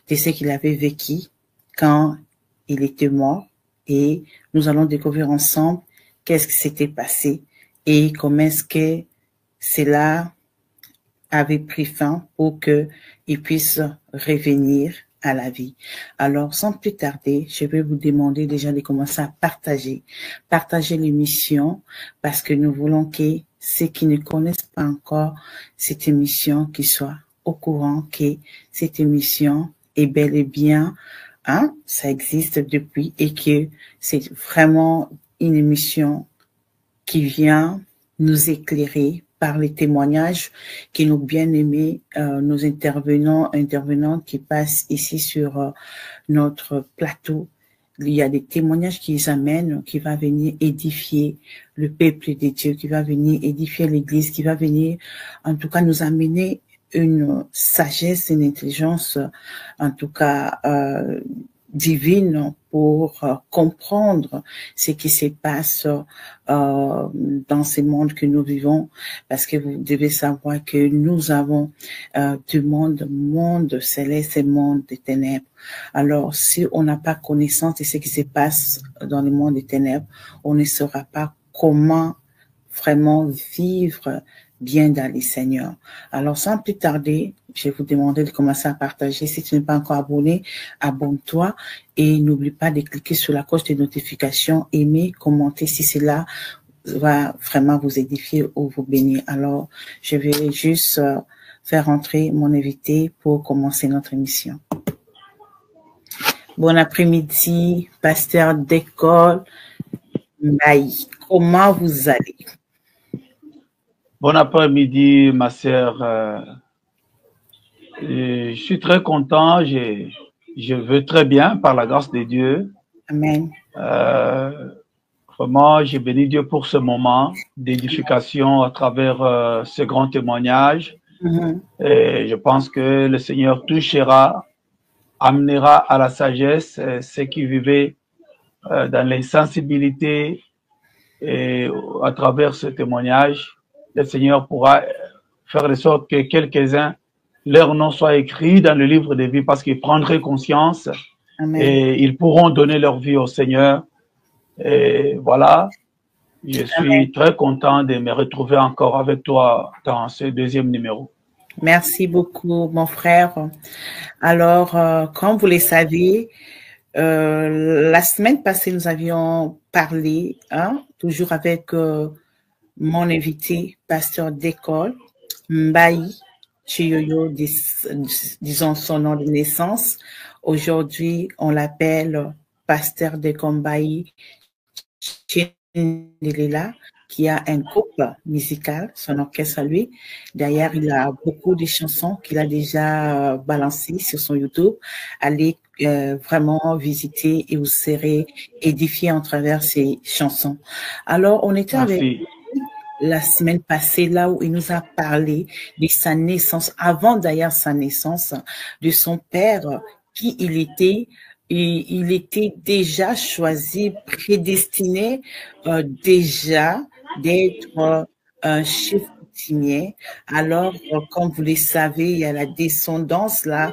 de ce qu'il avait vécu quand il était mort et nous allons découvrir ensemble qu'est-ce qui s'était passé et comment est-ce que cela avait pris fin pour qu'il puisse revenir à la vie. Alors, sans plus tarder, je vais vous demander déjà de commencer à partager l'émission parce que nous voulons que ceux qui ne connaissent pas encore cette émission, qu'ils soient au courant que cette émission est bel et bien, ça existe depuis et que c'est vraiment une émission qui vient nous éclairer par les témoignages que nos bien-aimés, nos intervenants qui passent ici sur notre plateau. Il y a des témoignages qui les amènent, qui va venir édifier le peuple de Dieu, qui va venir édifier l'Église, qui va venir, en tout cas, nous amener une sagesse, une intelligence, en tout cas, divine pour comprendre ce qui se passe dans ce monde que nous vivons, parce que vous devez savoir que nous avons du monde céleste et monde des ténèbres. Alors, si on n'a pas connaissance de ce qui se passe dans le monde des ténèbres, on ne saura pas comment vraiment vivre bien dans les Seigneurs. Alors, sans plus tarder, je vais vous demander de commencer à partager. Si tu n'es pas encore abonné, abonne-toi et n'oublie pas de cliquer sur la cloche de notification, aimer, commenter si cela va vraiment vous édifier ou vous bénir. Alors, je vais juste faire entrer mon invité pour commencer notre émission. Bon après-midi, pasteur d'école Mbaye. Comment vous allez? Bon après-midi, ma sœur. Je suis très content. Je veux très bien par la grâce de Dieu. Amen. Vraiment, j'ai béni Dieu pour ce moment d'édification à travers ce grand témoignage. Et je pense que le Seigneur amènera à la sagesse ceux qui vivaient dans l'insensibilité. Et à travers ce témoignage, le Seigneur pourra faire de sorte que quelques-uns, leur nom soit écrit dans le livre de vie parce qu'ils prendraient conscience. Amen. Et ils pourront donner leur vie au Seigneur. Et voilà, je suis Amen. Très content de me retrouver encore avec toi dans ce deuxième numéro. Merci beaucoup, mon frère. Alors, comme vous le savez, la semaine passée, nous avions parlé, toujours avec mon invité, pasteur d'école, Mbaye Chiyoyo, disons son nom de naissance. Aujourd'hui, on l'appelle pasteur d'école Mbaye Chiyoyo, qui a un groupe musical, son orchestre à lui. D'ailleurs, il a beaucoup de chansons qu'il a déjà balancées sur son YouTube. Allez vraiment visiter et vous serez édifiés en travers ces chansons. Alors, on était avec la semaine passée, là où il nous a parlé de sa naissance, avant d'ailleurs sa naissance, de son père, qui il était. Et il était déjà choisi, prédestiné déjà d'être un chef coutumier. Alors, comme vous le savez, il y a la descendance là.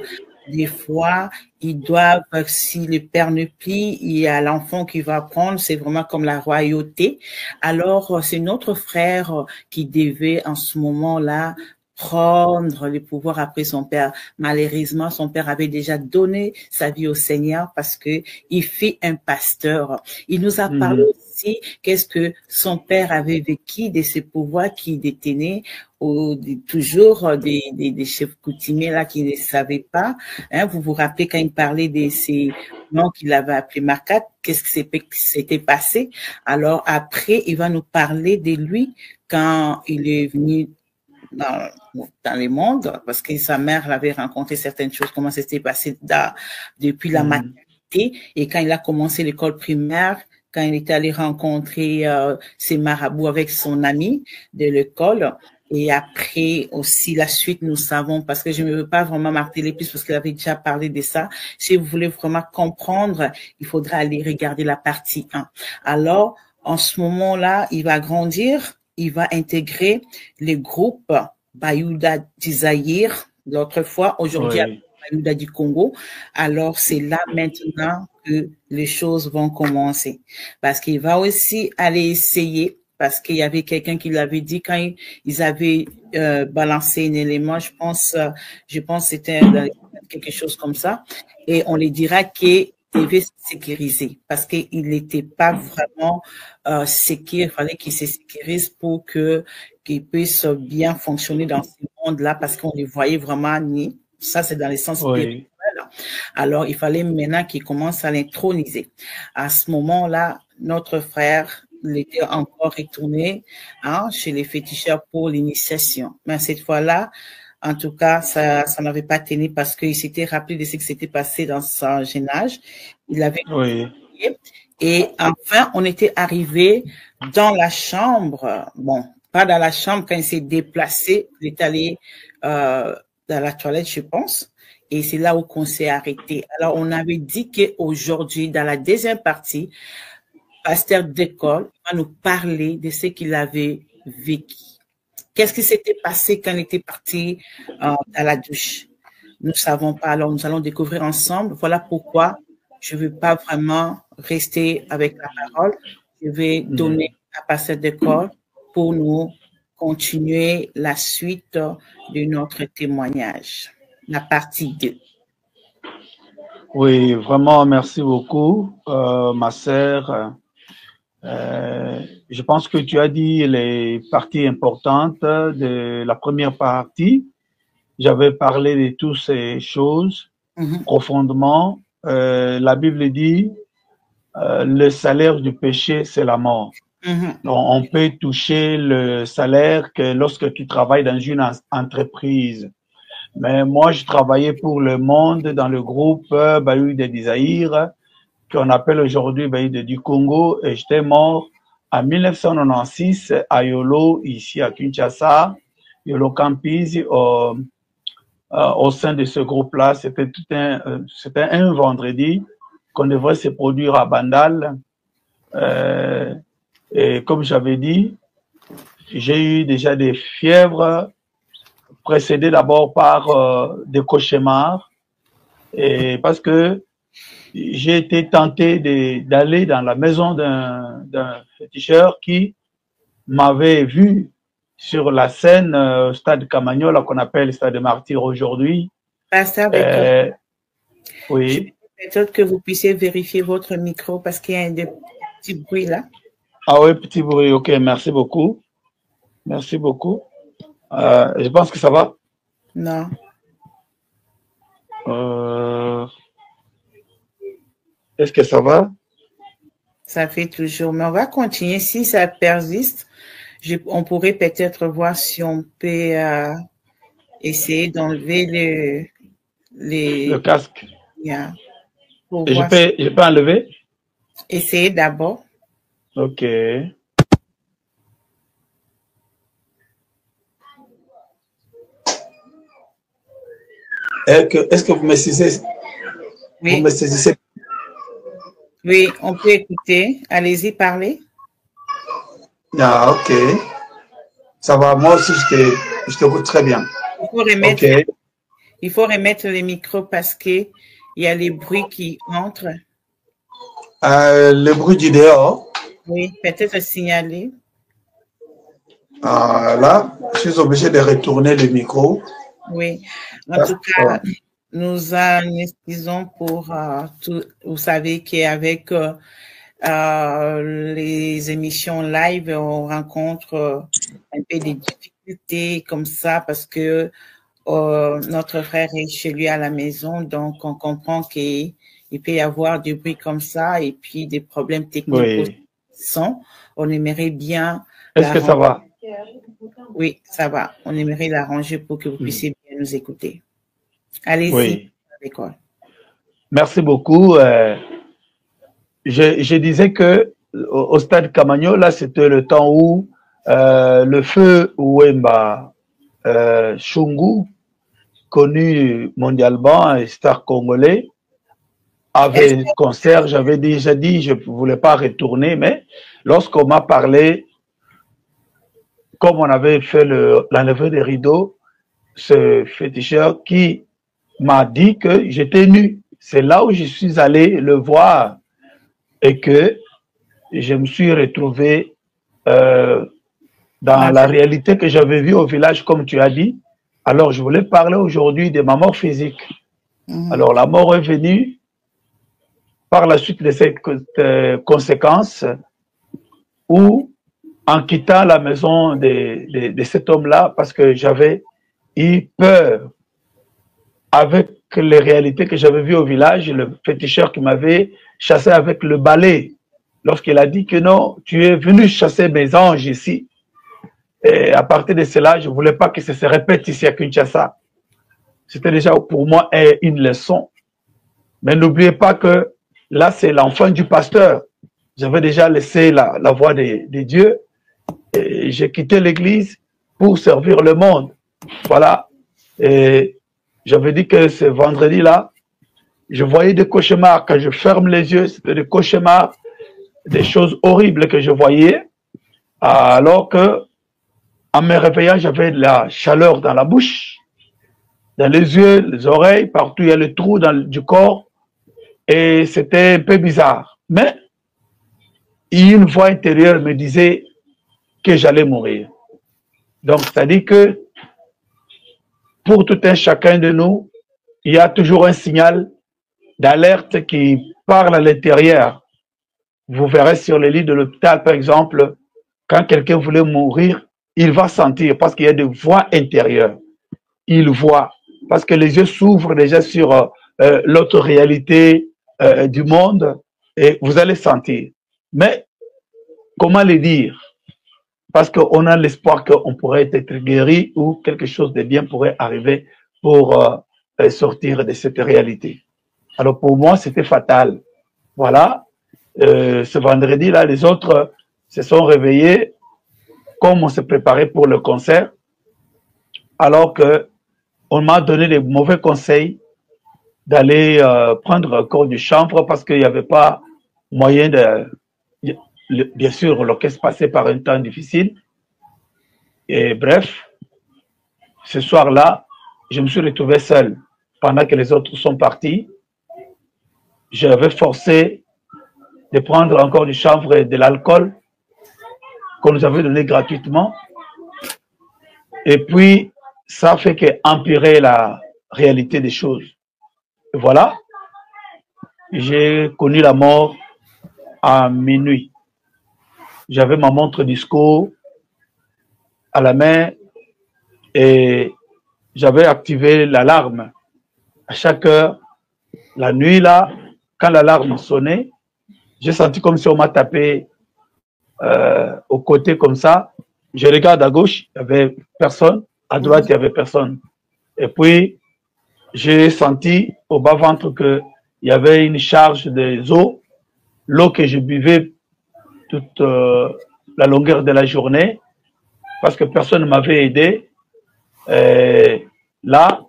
Des fois, ils doivent, si le père ne plie, il y a l'enfant qui va prendre, c'est vraiment comme la royauté. Alors, c'est notre frère qui devait en ce moment-là prendre le pouvoir après son père. Malheureusement, son père avait déjà donné sa vie au Seigneur parce que il fait un pasteur. Il nous a parlé aussi qu'est-ce que son père avait vécu de ses pouvoirs qui détenaient toujours des chefs coutumiers là qui ne savaient pas. Vous vous rappelez quand il parlait de ces noms qu'il avait appelés Marcat, qu'est-ce qui s'était passé? Alors après, il va nous parler de lui quand il est venu dans le monde, parce que sa mère l'avait rencontré certaines choses, comment c'était passé depuis la maternité, et quand il a commencé l'école primaire, quand il était allé rencontrer ses marabouts avec son ami de l'école, et après aussi la suite, nous savons, parce que je ne veux pas vraiment marteler plus, parce qu'il avait déjà parlé de ça. Si vous voulez vraiment comprendre, il faudra aller regarder la partie 1. Alors, en ce moment-là, il va grandir, il va intégrer les groupes Bayouda d'Isaïr, l'autre fois, aujourd'hui, Bayouda du Congo, alors c'est là maintenant que les choses vont commencer. Parce qu'il va aussi aller essayer, parce qu'il y avait quelqu'un qui l'avait dit quand ils avaient balancé un élément, je pense c'était quelque chose comme ça, et on les dira qu'il devait se sécuriser parce qu'il n'était pas vraiment sécure. Il fallait qu'il se sécurise pour qu'il puisse bien fonctionner dans ce monde-là parce qu'on les voyait vraiment nier. Ça, c'est dans le sens spirituel. Alors, il fallait maintenant qu'il commence à l'introniser. À ce moment-là, notre frère était encore retourné chez les féticheurs pour l'initiation. Mais cette fois-là, en tout cas, ça n'avait pas tenu parce qu'il s'était rappelé de ce qui s'était passé dans son jeune âge. Il avait et enfin, on était arrivé dans la chambre. Bon, pas dans la chambre quand il s'est déplacé. Il est allé dans la toilette, je pense. Et c'est là où on s'est arrêté. Alors, on avait dit qu'aujourd'hui, dans la deuxième partie, pasteur d'école va nous parler de ce qu'il avait vécu. Qu'est-ce qui s'était passé quand il était parti à la douche? Nous ne savons pas. Alors, nous allons découvrir ensemble. Voilà pourquoi je ne veux pas vraiment rester avec la parole. Je vais donner à pasteur d'école pour nous continuer la suite de notre témoignage. La partie 2. Oui, vraiment, merci beaucoup, ma sœur. Je pense que tu as dit les parties importantes de la première partie. J'avais parlé de toutes ces choses profondément. La Bible dit, le salaire du péché, c'est la mort. Donc, on peut toucher le salaire que lorsque tu travailles dans une entreprise. Mais moi, je travaillais pour Le Monde dans le groupe Bayouda du Zaïre, qu'on appelle aujourd'hui Bayouda du Congo, et j'étais mort en 1996 à Yolo, ici à Kinshasa, Yolo Campus, au sein de ce groupe-là. C'était un vendredi qu'on devrait se produire à Bandal. Et comme j'avais dit, j'ai eu déjà des fièvres, précédé d'abord par des cauchemars, et parce que j'ai été tenté d'aller dans la maison d'un féticheur qui m'avait vu sur la scène au stade Camagnola, qu'on appelle stade Martyr aujourd'hui. Pasteur, oui. Peut-être que vous puissiez vérifier votre micro parce qu'il y a des petits bruits là. Ah oui, petit bruit, ok, merci beaucoup. Merci beaucoup. Je pense que ça va. Non. Est-ce que ça va? Ça fait toujours, mais on va continuer. Si ça persiste, on pourrait peut-être voir si on peut essayer d'enlever le casque. Yeah. Et je peux enlever? Essayez d'abord. Ok. Est-ce que vous me saisissez? Oui. Vous me saisissez? Oui, on peut écouter. Allez-y, parlez. Ah, ok. Ça va, moi aussi, je t'écoute très bien. Il faut remettre les micros parce qu'il y a les bruits qui entrent. Le bruit du dehors? Oui, peut-être signaler. Là, je suis obligé de retourner le micro. Oui, en tout cas, nous en excusons pour tout. Vous savez qu'avec les émissions live, on rencontre un peu des difficultés comme ça parce que notre frère est chez lui à la maison, donc on comprend qu'il peut y avoir du bruit comme ça et puis des problèmes techniques oui. Son. On aimerait bien. Est-ce que ça va? Oui, ça va. On aimerait l'arranger pour que vous puissiez bien nous écouter. Allez-y. Oui. Merci beaucoup. Je disais que au stade Camagnola, c'était le temps où le feu Wemba Shungu, connu mondialement, un star congolais, avait un concert. J'avais déjà dit je ne voulais pas retourner, mais lorsqu'on m'a parlé, comme on avait fait l'enlevée des rideaux, ce féticheur qui m'a dit que j'étais nu. C'est là où je suis allé le voir et que je me suis retrouvé dans la réalité que j'avais vue au village, comme tu as dit. Alors, je voulais parler aujourd'hui de ma mort physique. Alors, la mort est venue par la suite de ces conséquences où, en quittant la maison de cet homme-là, parce que j'avais eu peur avec les réalités que j'avais vues au village, le féticheur qui m'avait chassé avec le balai, lorsqu'il a dit que non, tu es venu chasser mes anges ici. Et à partir de cela, je ne voulais pas que ça se répète ici à Kinshasa. C'était déjà pour moi une leçon. Mais n'oubliez pas que là, c'est l'enfant du pasteur. J'avais déjà laissé la voie de Dieu et j'ai quitté l'église pour servir le monde. Voilà. Et j'avais dit que ce vendredi-là, je voyais des cauchemars. Quand je ferme les yeux, c'était des cauchemars, des choses horribles que je voyais. Alors que, en me réveillant, j'avais de la chaleur dans la bouche, dans les yeux, les oreilles, partout il y a le trou du corps. Et c'était un peu bizarre. Mais une voix intérieure me disait que j'allais mourir. Donc, c'est-à-dire que pour tout un chacun de nous, il y a toujours un signal d'alerte qui parle à l'intérieur. Vous verrez sur les lits de l'hôpital, par exemple, quand quelqu'un voulait mourir, il va sentir parce qu'il y a des voix intérieures. Il voit parce que les yeux s'ouvrent déjà sur l'autre réalité du monde et vous allez sentir. Mais comment le dire? Parce qu'on a l'espoir qu'on pourrait être guéri ou quelque chose de bien pourrait arriver pour sortir de cette réalité. Alors pour moi, c'était fatal. Voilà. Ce vendredi-là, les autres se sont réveillés comme on se préparait pour le concert, alors que on m'a donné des mauvais conseils d'aller prendre encore du chanvre parce qu'il n'y avait pas moyen de... Bien sûr, l'orchestre passait par un temps difficile. Et bref, ce soir-là, je me suis retrouvé seul. Pendant que les autres sont partis, j'avais forcé de prendre encore du chanvre et de l'alcool qu'on nous avait donné gratuitement. Et puis, ça fait qu'empirer la réalité des choses. Et voilà, j'ai connu la mort à minuit. J'avais ma montre disco à la main et j'avais activé l'alarme. À chaque heure, la nuit là, quand l'alarme sonnait, j'ai senti comme si on m'a tapé au côté comme ça. Je regarde à gauche, il n'y avait personne. À droite, il n'y avait personne. Et puis, j'ai senti au bas-ventre qu'il y avait une charge des eaux, l'eau que je buvais toute la longueur de la journée, parce que personne ne m'avait aidé. Et là,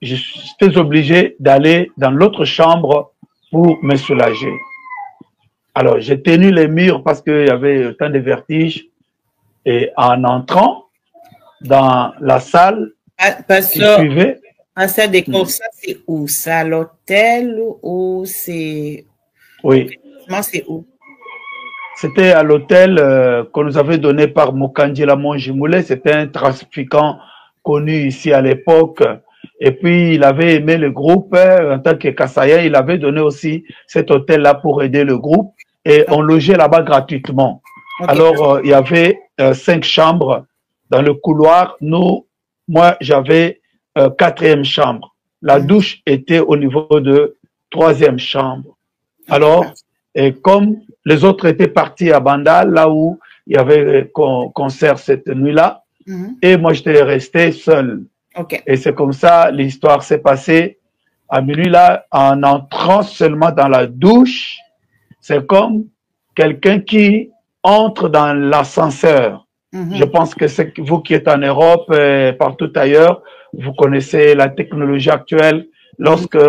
j'étais obligé d'aller dans l'autre chambre pour me soulager. Alors, j'ai tenu les murs parce qu'il y avait tant de vertiges. Et en entrant dans la salle qui suivait... Ça décor, ça c'est où? C'est à l'hôtel ou c'est... Oui. C'est où? C'était à l'hôtel qu'on nous avait donné par Mokandji Lamon Jimoulé. C'était un trafiquant connu ici à l'époque. Et puis, il avait aimé le groupe en tant que Kassaïen. Il avait donné aussi cet hôtel-là pour aider le groupe. Et on logeait là-bas gratuitement. Okay. Alors, il y avait 5 chambres dans le couloir. Moi, j'avais 4e chambre. La douche était au niveau de 3e chambre. Alors, et comme les autres étaient partis à Bandal, là où il y avait concert cette nuit-là, et moi, j'étais resté seul. Okay. Et c'est comme ça, l'histoire s'est passée à minuit, là, en entrant seulement dans la douche. C'est comme quelqu'un qui entre dans l'ascenseur. Je pense que c'est vous qui êtes en Europe et partout ailleurs, vous connaissez la technologie actuelle. Lorsque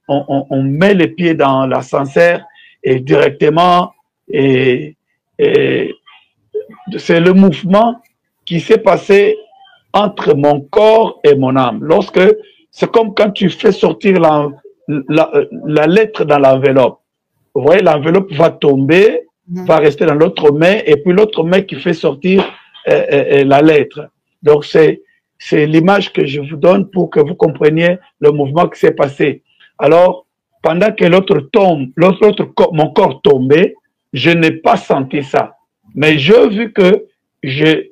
on met les pieds dans l'ascenseur et directement, et c'est le mouvement qui s'est passé entre mon corps et mon âme. Lorsque c'est comme quand tu fais sortir la lettre dans l'enveloppe. Vous voyez, l'enveloppe va tomber, va rester dans l'autre main, et puis l'autre main qui fait sortir la lettre. Donc, c'est l'image que je vous donne pour que vous compreniez le mouvement qui s'est passé. Alors, pendant que mon corps tombait, je n'ai pas senti ça. Mais j'ai vu que j'ai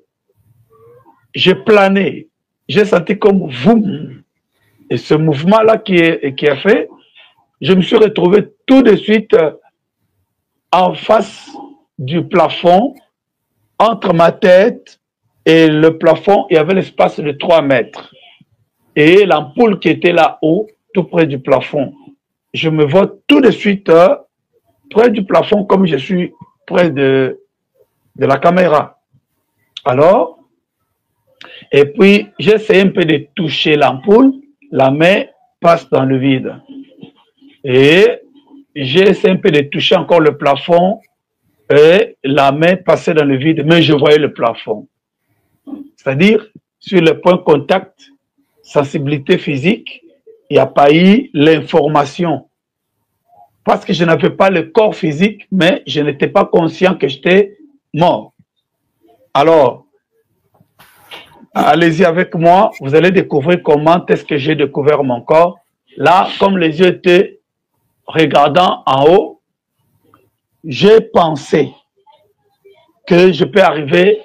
plané. J'ai senti comme vous. Et ce mouvement-là qui a fait, je me suis retrouvé tout de suite en face du plafond, entre ma tête et le plafond, il y avait l'espace de 3 mètres. Et l'ampoule qui était là-haut, tout près du plafond. Je me vois tout de suite près du plafond comme je suis près de la caméra. Alors, et puis j'essaie un peu de toucher l'ampoule, la main passe dans le vide. Et j'essaie un peu de toucher encore le plafond et la main passait dans le vide, mais je voyais le plafond. C'est-à-dire, sur le point contact, sensibilité physique, il n'y a pas eu l'information. Parce que je n'avais pas le corps physique, mais je n'étais pas conscient que j'étais mort. Alors, allez-y avec moi, vous allez découvrir comment est-ce que j'ai découvert mon corps. Là, comme les yeux étaient regardant en haut, j'ai pensé que je peux arriver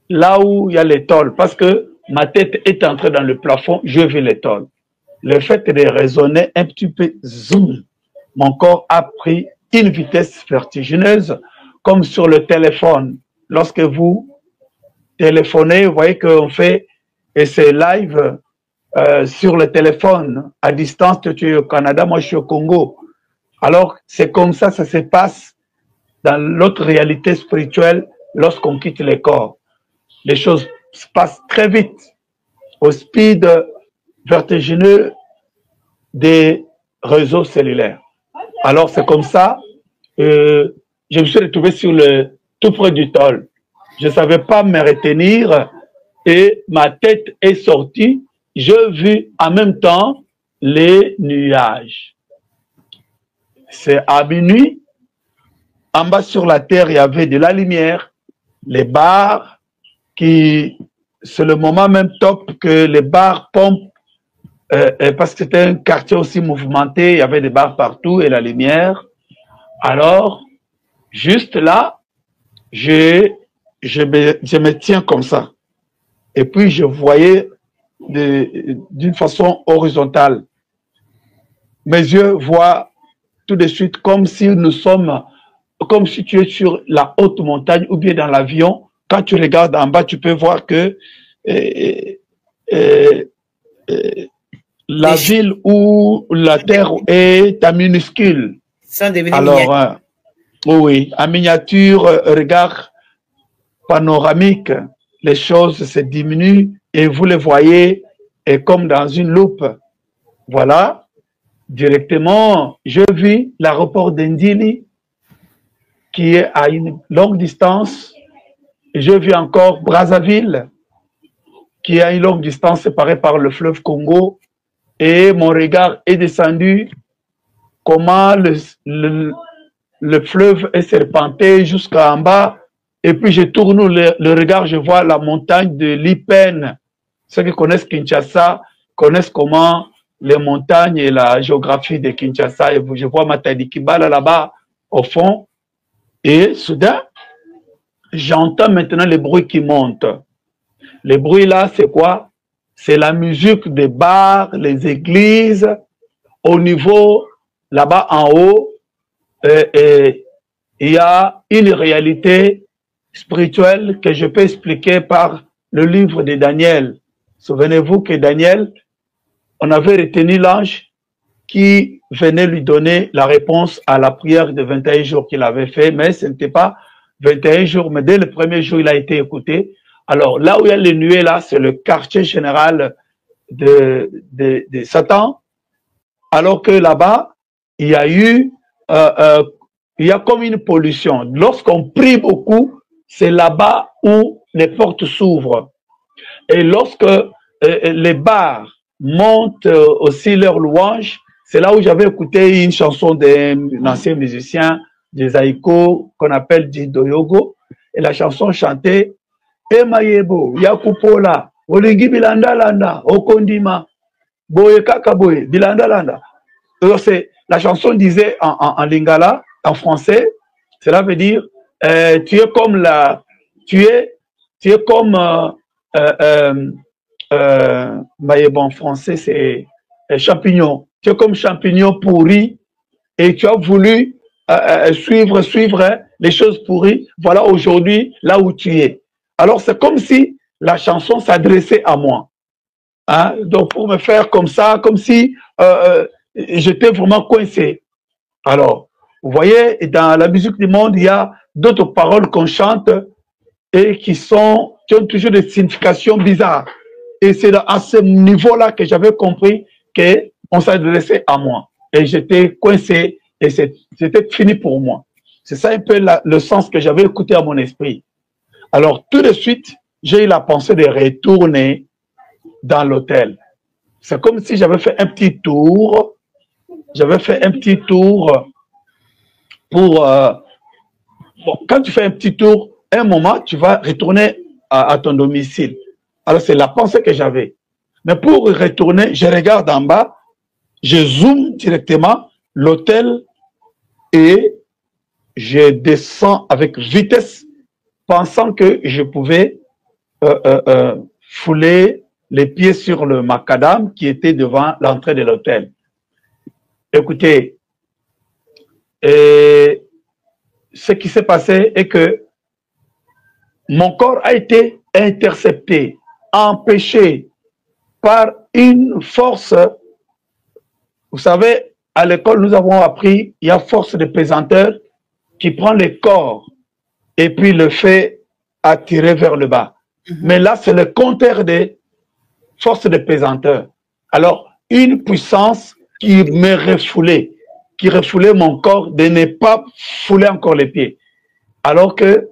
là où il y a l'étole, parce que ma tête est entrée dans le plafond, je vis l'étole. Le fait de raisonner un petit peu zoom, mon corps a pris une vitesse vertigineuse, comme sur le téléphone. Lorsque vous téléphonez, vous voyez qu'on fait, et c'est live sur le téléphone, à distance, tu es au Canada, moi je suis au Congo. Alors, c'est comme ça se passe dans l'autre réalité spirituelle lorsqu'on quitte les corps. Les choses se passent très vite, au speed vertigineux des réseaux cellulaires. Alors, c'est comme ça, je me suis retrouvé tout près du tôle. Je ne savais pas me retenir et ma tête est sortie. Je vis en même temps les nuages. C'est à minuit. En bas sur la terre, il y avait de la lumière, les bars qui, c'est le moment même top que les bars pompent, parce que c'était un quartier aussi mouvementé, il y avait des bars partout et la lumière. Alors, juste là, je me tiens comme ça. Et puis, je voyais d'une façon horizontale. Mes yeux voient tout de suite comme si nous sommes, comme si tu es sur la haute montagne ou bien dans l'avion. Quand tu regardes en bas, tu peux voir que la ville ou la terre est à minuscule. Alors, oui, en miniature, regard panoramique, les choses se diminuent et vous les voyez et comme dans une loupe. Voilà, directement, je vis l'aéroport d'Indili qui est à une longue distance. Je vis encore Brazzaville qui est à une longue distance séparée par le fleuve Congo et mon regard est descendu comment le fleuve est serpenté jusqu'en bas. Et puis je tourne le regard, je vois la montagne de l'Ipen. Ceux qui connaissent Kinshasa connaissent comment les montagnes et la géographie de Kinshasa. Et je vois Matadi Kibala là-bas au fond. Et soudain, j'entends maintenant les bruits qui montent. Les bruits là, c'est quoi? C'est la musique des bars, les églises. Au niveau, là-bas en haut, il y a une réalité spirituelle que je peux expliquer par le livre de Daniel. Souvenez-vous que Daniel, on avait retenu l'ange qui venait lui donner la réponse à la prière de 21 jours qu'il avait fait, mais ce n'était pas 21 jours, mais dès le premier jour, il a été écouté. Alors là où il y a les nuées, là, c'est le quartier général de Satan, alors que là-bas, il y a eu, il y a comme une pollution. Lorsqu'on prie beaucoup, c'est là-bas où les portes s'ouvrent. Et lorsque les bars montent aussi leur louange. C'est là où j'avais écouté une chanson d'un ancien musicien des Aïko qu'on appelle Dido Yogo. Et la chanson chantait Emayebo, Yakupola, Olingi Bilanda Landa, Okondima, Boye Kakaboye, Bilanda Landa. La chanson disait en lingala, en français, cela veut dire tu es comme Mayebo en français c'est champignon. Tu es comme champignon pourri et tu as voulu suivre les choses pourries. Voilà aujourd'hui là où tu es. Alors c'est comme si la chanson s'adressait à moi. Hein? Donc pour me faire comme ça, comme si j'étais vraiment coincé. Alors, vous voyez, dans la musique du monde, il y a d'autres paroles qu'on chante et qui ont toujours des significations bizarres. Et c'est à ce niveau-là que j'avais compris qu'on s'adressait à moi. Et j'étais coincé et c'était fini pour moi. C'est ça un peu le sens que j'avais écouté à mon esprit. Alors, tout de suite, j'ai eu la pensée de retourner dans l'hôtel. C'est comme si j'avais fait un petit tour. J'avais fait un petit tour pour... bon, quand tu fais un petit tour, un moment, tu vas retourner à ton domicile. Alors, c'est la pensée que j'avais. Mais pour retourner, je regarde en bas, je zoome directement l'hôtel et je descends avec vitesse, pensant que je pouvais fouler les pieds sur le macadam qui était devant l'entrée de l'hôtel. Écoutez, ce qui s'est passé est que mon corps a été intercepté, empêché par une force. Vous savez, à l'école, nous avons appris, il y a force de pesanteur qui prend le corps et puis le fait attirer vers le bas. Mais là, c'est le contraire des forces de pesanteur. Alors, une puissance qui me refoulait, qui refoulait mon corps de ne pas fouler encore les pieds. Alors que,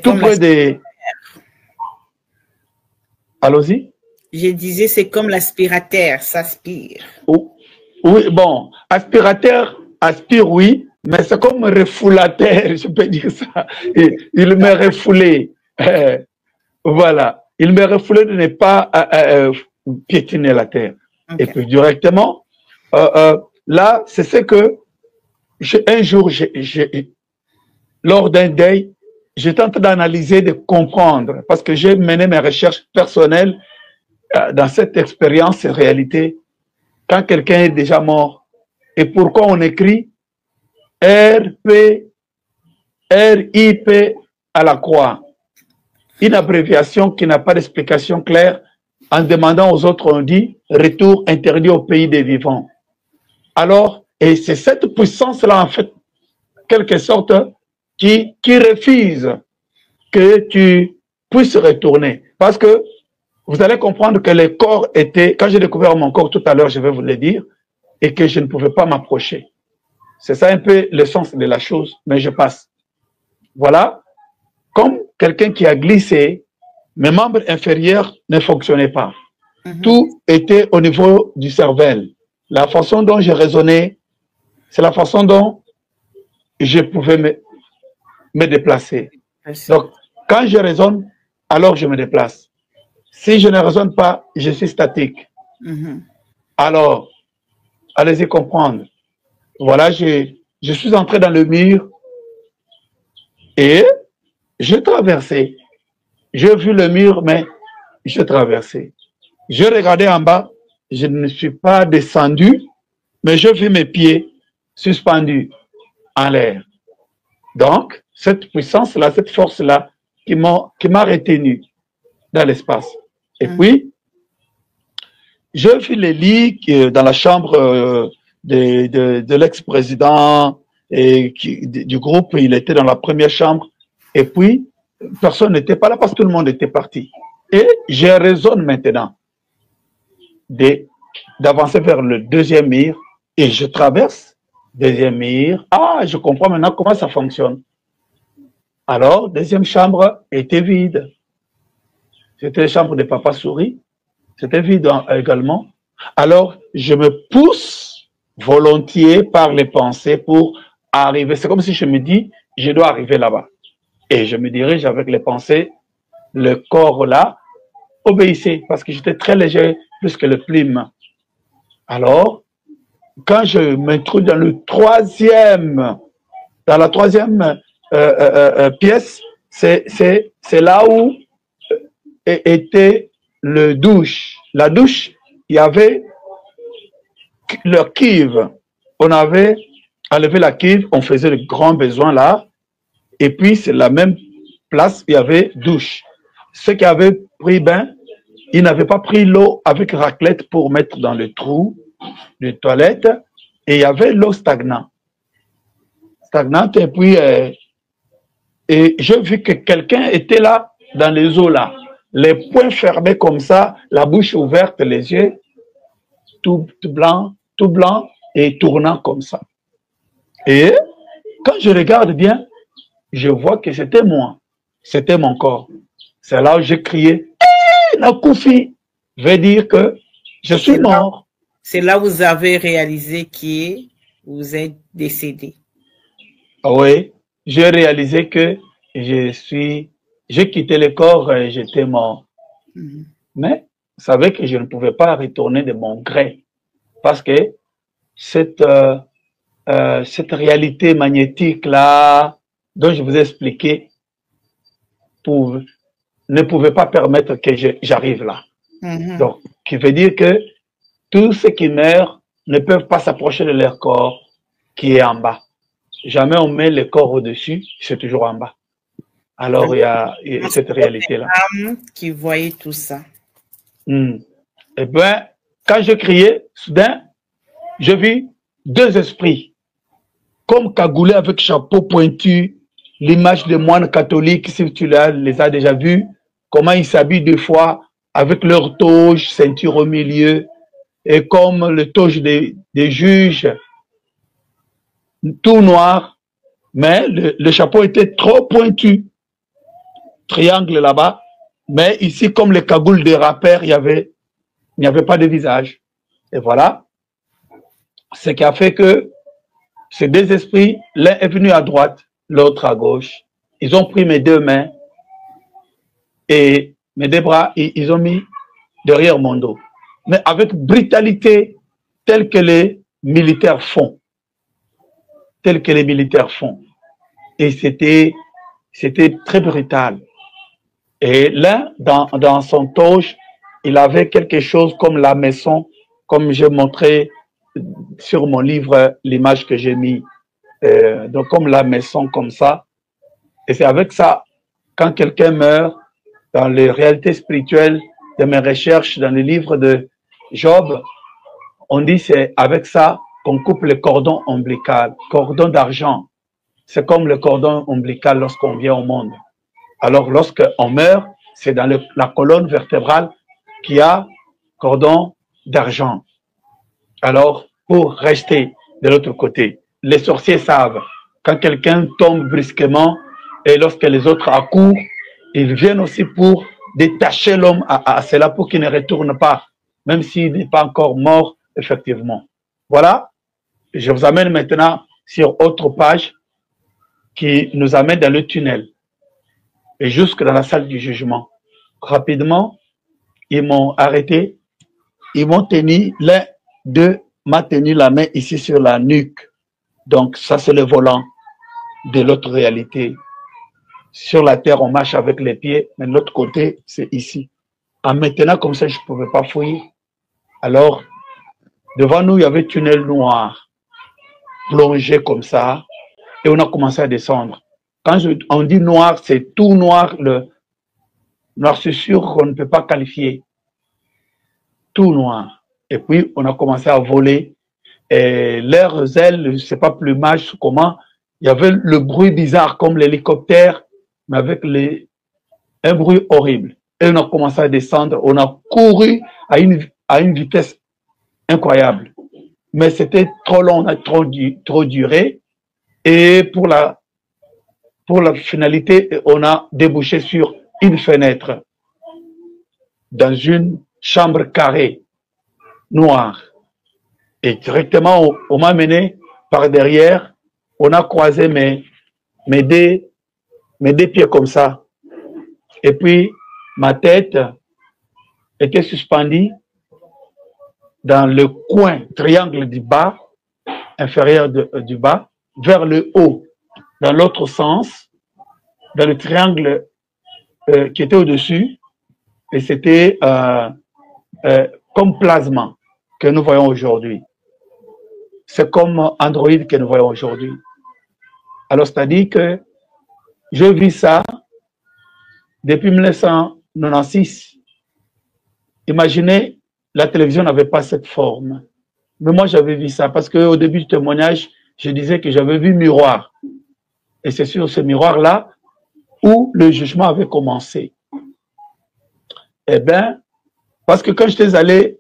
tout près des... Allons-y. Je disais, c'est comme l'aspirateur, ça aspire. Oui, bon, aspirateur aspire, oui, mais c'est comme refoulateur, je peux dire ça. Et il me refoulait. Voilà. Il me refoulait de ne pas piétiner la terre. Okay. Et puis directement, là, c'est ce que un jour, lors d'un deuil, j'ai tenté d'analyser, de comprendre, parce que j'ai mené mes recherches personnelles dans cette expérience et réalité, quand quelqu'un est déjà mort, et pourquoi on écrit RIP à la croix. Une abréviation qui n'a pas d'explication claire. En demandant aux autres, on dit retour interdit au pays des vivants. Alors, et c'est cette puissance-là, en fait, quelque sorte, qui refuse que tu puisses retourner. Parce que vous allez comprendre que le corps était, quand j'ai découvert mon corps tout à l'heure, je vais vous le dire, et que je ne pouvais pas m'approcher. C'est ça un peu le sens de la chose, mais je passe. Voilà, comme quelqu'un qui a glissé, mes membres inférieurs ne fonctionnaient pas. Tout était au niveau du cervelle. La façon dont je raisonnais, c'est la façon dont je pouvais me déplacer. Donc, quand je raisonne, alors je me déplace. Si je ne raisonne pas, je suis statique. Alors, allez-y comprendre. Voilà, je suis entré dans le mur et j'ai traversé. J'ai vu le mur, mais j'ai traversé. Je regardais en bas, je ne suis pas descendu, mais j'ai vu mes pieds suspendus en l'air. Donc, cette puissance-là, cette force-là, qui m'a retenu dans l'espace. Et puis, j'ai vu les lits dans la chambre de l'ex-président du groupe. Il était dans la première chambre. Et puis, personne n'était pas là parce que tout le monde était parti. Et je raisonne maintenant d'avancer vers le deuxième mur et je traverse le deuxième mur. Ah, je comprends maintenant comment ça fonctionne. Alors, deuxième chambre était vide. C'était la chambre de Papa Souris. C'était vide également. Alors, je me pousse volontiers par les pensées pour arriver. C'est comme si je me dis, je dois arriver là-bas. Et je me dirige avec les pensées, le corps là, obéissait, parce que j'étais très léger, plus que le plume. Alors, quand je m'introduis dans la troisième pièce, c'est là où était le douche. La douche, il y avait le cuve. On avait enlevé la cuve, on faisait de grands besoins là. Et puis, c'est la même place, il y avait douche. Ceux qui avaient pris bain, ils n'avaient pas pris l'eau avec raclette pour mettre dans le trou de toilette. Et il y avait l'eau stagnante. Et puis, et j'ai vu que quelqu'un était là, dans les eaux là. Les poings fermés comme ça, la bouche ouverte, les yeux tout blanc, et tournant comme ça. Et quand je regarde bien, je vois que c'était moi. C'était mon corps. C'est là où j'ai crié, Nakoufi, veut dire que je suis mort. C'est là où vous avez réalisé que vous êtes décédé. Oui, j'ai réalisé que j'ai quitté le corps et j'étais mort. Mais je savais que je ne pouvais pas retourner de mon gré parce que cette réalité magnétique là dont je vous ai expliqué ne pouvait pas permettre que j'arrive là. Donc, qui veut dire que tous ceux qui meurent ne peuvent pas s'approcher de leur corps qui est en bas. Jamais on met le corps au-dessus, c'est toujours en bas. Alors, il y a cette réalité-là. Qui voyait tout ça. Eh bien, quand je criais, soudain, je vis deux esprits, comme cagoulés avec chapeau pointu, l'image des moines catholiques, si tu les as déjà vus, comment ils s'habillent des fois avec leur toge, ceinture au milieu, et comme le toge des juges, tout noir, mais le chapeau était trop pointu, triangle là-bas, mais ici, comme les cagoules des rappeurs, il n'y avait pas de visage. Et voilà, ce qui a fait que ces deux esprits, l'un est venu à droite, l'autre à gauche. Ils ont pris mes deux mains et mes deux bras, ils ont mis derrière mon dos. Mais avec brutalité, telle que les militaires font. Telle que les militaires font. Et c'était très brutal. Et l'un, dans son toge, il avait quelque chose comme la maison, comme j'ai montré sur mon livre, l'image que j'ai mis. Donc, comme la maison, comme ça. Et c'est avec ça, quand quelqu'un meurt, dans les réalités spirituelles de mes recherches, dans les livres de Job, on dit c'est avec ça qu'on coupe le cordon ombilical, cordon d'argent. C'est comme le cordon ombilical lorsqu'on vient au monde. Alors, lorsqu'on meurt, c'est dans la colonne vertébrale qu'il y a cordon d'argent. Alors, pour rester de l'autre côté, les sorciers savent, quand quelqu'un tombe brusquement et lorsque les autres accourent, ils viennent aussi pour détacher l'homme à cela pour qu'il ne retourne pas, même s'il n'est pas encore mort, effectivement. Voilà, je vous amène maintenant sur autre page qui nous amène dans le tunnel et jusque dans la salle du jugement. Rapidement, ils m'ont arrêté, ils m'ont tenu, l'un d'eux m'a tenu la main ici sur la nuque. Donc ça c'est le volant de l'autre réalité. Sur la terre, on marche avec les pieds, mais de l'autre côté, c'est ici. En maintenant comme ça, je ne pouvais pas fuir. Alors, devant nous, il y avait un tunnel noir, plongé comme ça, et on a commencé à descendre. Quand on dit noir, c'est tout noir. Le noir, c'est sûr qu'on ne peut pas qualifier. Tout noir. Et puis, on a commencé à voler. Et leurs ailes, je ne sais pas plumage, comment, il y avait le bruit bizarre comme l'hélicoptère, mais avec un bruit horrible. Et on a commencé à descendre. On a couru à une vitesse incroyable. Mais c'était trop long, on a trop duré. Et pour la finalité, on a débouché sur une fenêtre dans une chambre carrée, noire. Et directement, on m'a mené par derrière, on a croisé mes deux pieds comme ça. Et puis, ma tête était suspendue dans le coin, triangle du bas, inférieur du bas, vers le haut, dans l'autre sens, dans le triangle qui était au-dessus, et c'était comme plasma que nous voyons aujourd'hui. C'est comme Android que nous voyons aujourd'hui. Alors, c'est-à-dire que je vis ça depuis 1996. Imaginez, la télévision n'avait pas cette forme. Mais moi, j'avais vu ça parce qu'au début du témoignage, je disais que j'avais vu miroir. Et c'est sur ce miroir-là où le jugement avait commencé. Eh bien, parce que quand j'étais allé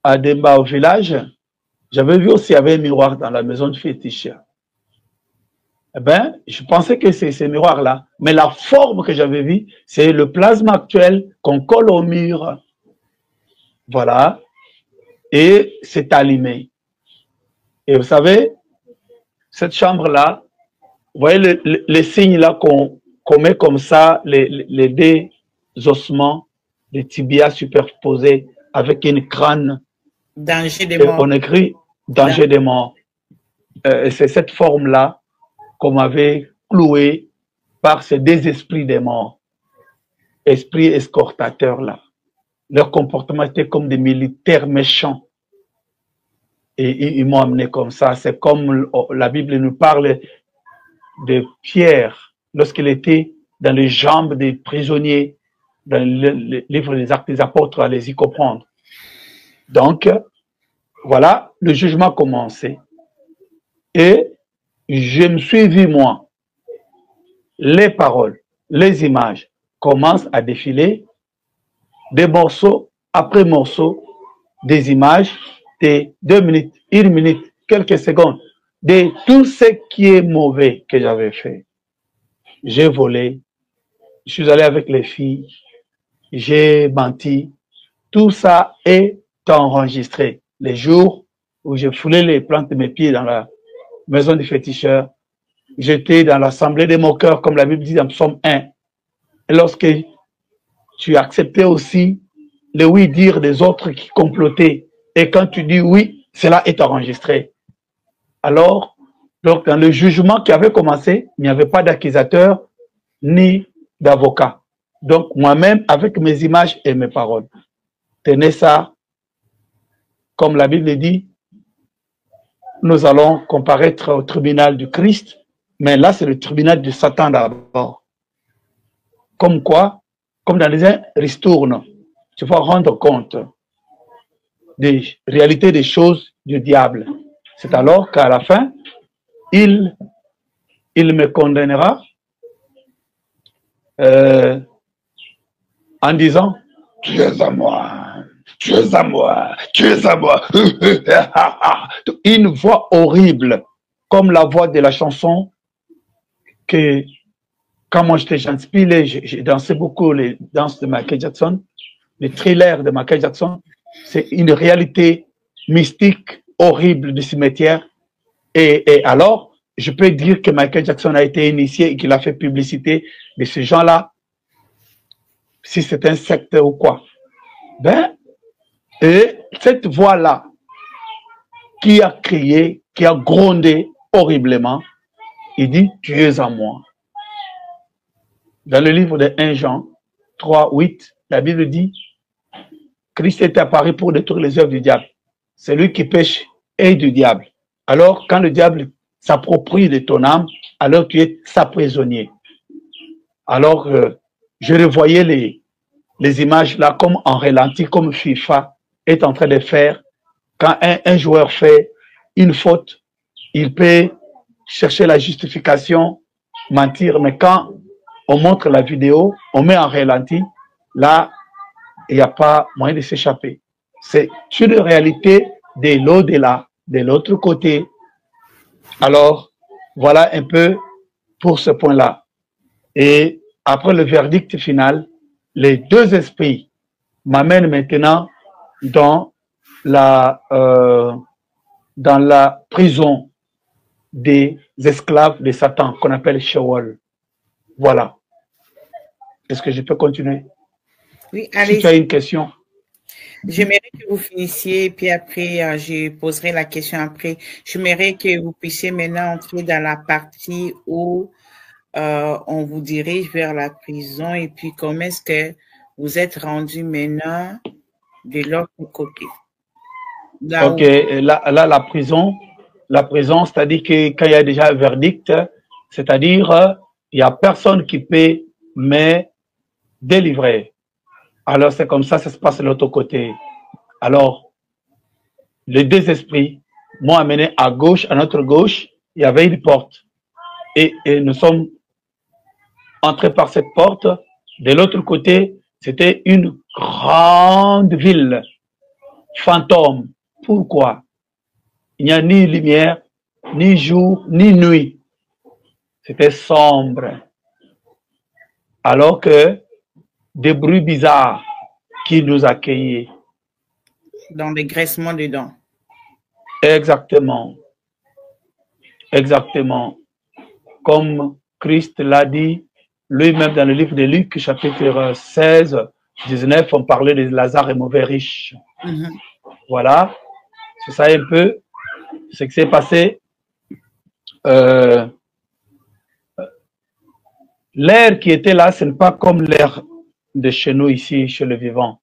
à Demba, au village, j'avais vu aussi qu'il y avait un miroir dans la maison de fétiche. Eh bien, je pensais que c'est ce miroir-là. Mais la forme que j'avais vue, c'est le plasma actuel qu'on colle au mur. Voilà. Et c'est allumé. Et vous savez, cette chambre-là, vous voyez les signes là qu'on met comme ça, les deux ossements, les tibias superposés avec une crâne. Danger des morts. On écrit danger des morts. C'est cette forme-là qu'on m'avait clouée par ces deux esprits des morts. Esprits escortateurs là. Leur comportement était comme des militaires méchants. Et ils m'ont amené comme ça. C'est comme la Bible nous parle de Pierre lorsqu'il était dans les jambes des prisonniers, dans le livre des Actes des Apôtres, allez-y comprendre. Donc, voilà, le jugement a commencé. Et je me suis vu, moi, les paroles, les images commencent à défiler, des morceaux après morceaux, des images, des 2 minutes, 1 minute, quelques secondes, de tout ce qui est mauvais que j'avais fait. J'ai volé, je suis allé avec les filles, j'ai menti, tout ça est enregistré. Les jours où j'ai foulé les plantes de mes pieds dans la maison du féticheur, j'étais dans l'assemblée des moqueurs, comme la Bible dit dans Psaume 1. Et lorsque tu acceptais aussi le oui-dire des autres qui complotaient, et quand tu dis oui, cela est enregistré. Alors, donc dans le jugement qui avait commencé, il n'y avait pas d'accusateur ni d'avocat. Donc moi-même, avec mes images et mes paroles, tenez ça, comme la Bible dit, nous allons comparaître au tribunal du Christ, mais là c'est le tribunal de Satan d'abord. Comme quoi, comme dans les ristournes, tu vas rendre compte des réalités des choses du diable. C'est alors qu'à la fin, il me condamnera en disant « Tu es à moi, tu es à moi, tu es à moi. » Une voix horrible, comme la voix de la chanson que quand moi j'étais jeune, j'ai dansé beaucoup les danses de Michael Jackson, les thrillers de Michael Jackson. C'est une réalité mystique, horrible du cimetière. Et alors, je peux dire que Michael Jackson a été initié et qu'il a fait publicité de ces gens-là, si c'est un secte ou quoi. Ben, et cette voix-là, qui a crié, qui a grondé horriblement, il dit, tu es à moi. Dans le livre de 1 Jean 3, 8, la Bible dit, Christ est apparu pour détruire les œuvres du diable. Celui qui pêche est du diable. Alors, quand le diable s'approprie de ton âme, alors tu es sa prisonnier. Alors, je revoyais les images là comme en ralenti, comme FIFA est en train de faire. Quand un joueur fait une faute, il peut chercher la justification, mentir, mais quand on montre la vidéo, on met en ralenti, là, il n'y a pas moyen de s'échapper. C'est une réalité de l'au-delà, de l'autre côté. Alors, voilà un peu pour ce point-là. Et après le verdict final, les deux esprits m'amène maintenant dans la prison des esclaves de Satan qu'on appelle Sheol. Voilà. Est-ce que je peux continuer? Oui, allez. Si tu as une question. J'aimerais que vous finissiez, puis après, je poserai la question après. J'aimerais que vous puissiez maintenant entrer dans la partie où on vous dirige vers la prison et puis comment est-ce que vous êtes rendu maintenant de l'autre côté. Là ok, là, la prison, c'est-à-dire que quand il y a déjà un verdict, c'est-à-dire il n'y a personne qui peut me délivrer. Alors c'est comme ça se passe de l'autre côté. Alors, les deux esprits m'ont amené à gauche, à notre gauche, il y avait une porte. Et nous sommes entrés par cette porte. De l'autre côté, c'était une grande ville fantôme. Pourquoi? Il n'y a ni lumière, ni jour, ni nuit. C'était sombre. Alors que des bruits bizarres qui nous accueillaient. Dans les graissements des dents. Exactement. Exactement. Comme Christ l'a dit lui-même dans le livre de Luc, chapitre 16, 19, on parlait de Lazare et mauvais riche. Voilà. C'est ça un peu ce qui s'est passé. L'air qui était là, ce n'est pas comme l'air de chez nous ici, chez le vivant.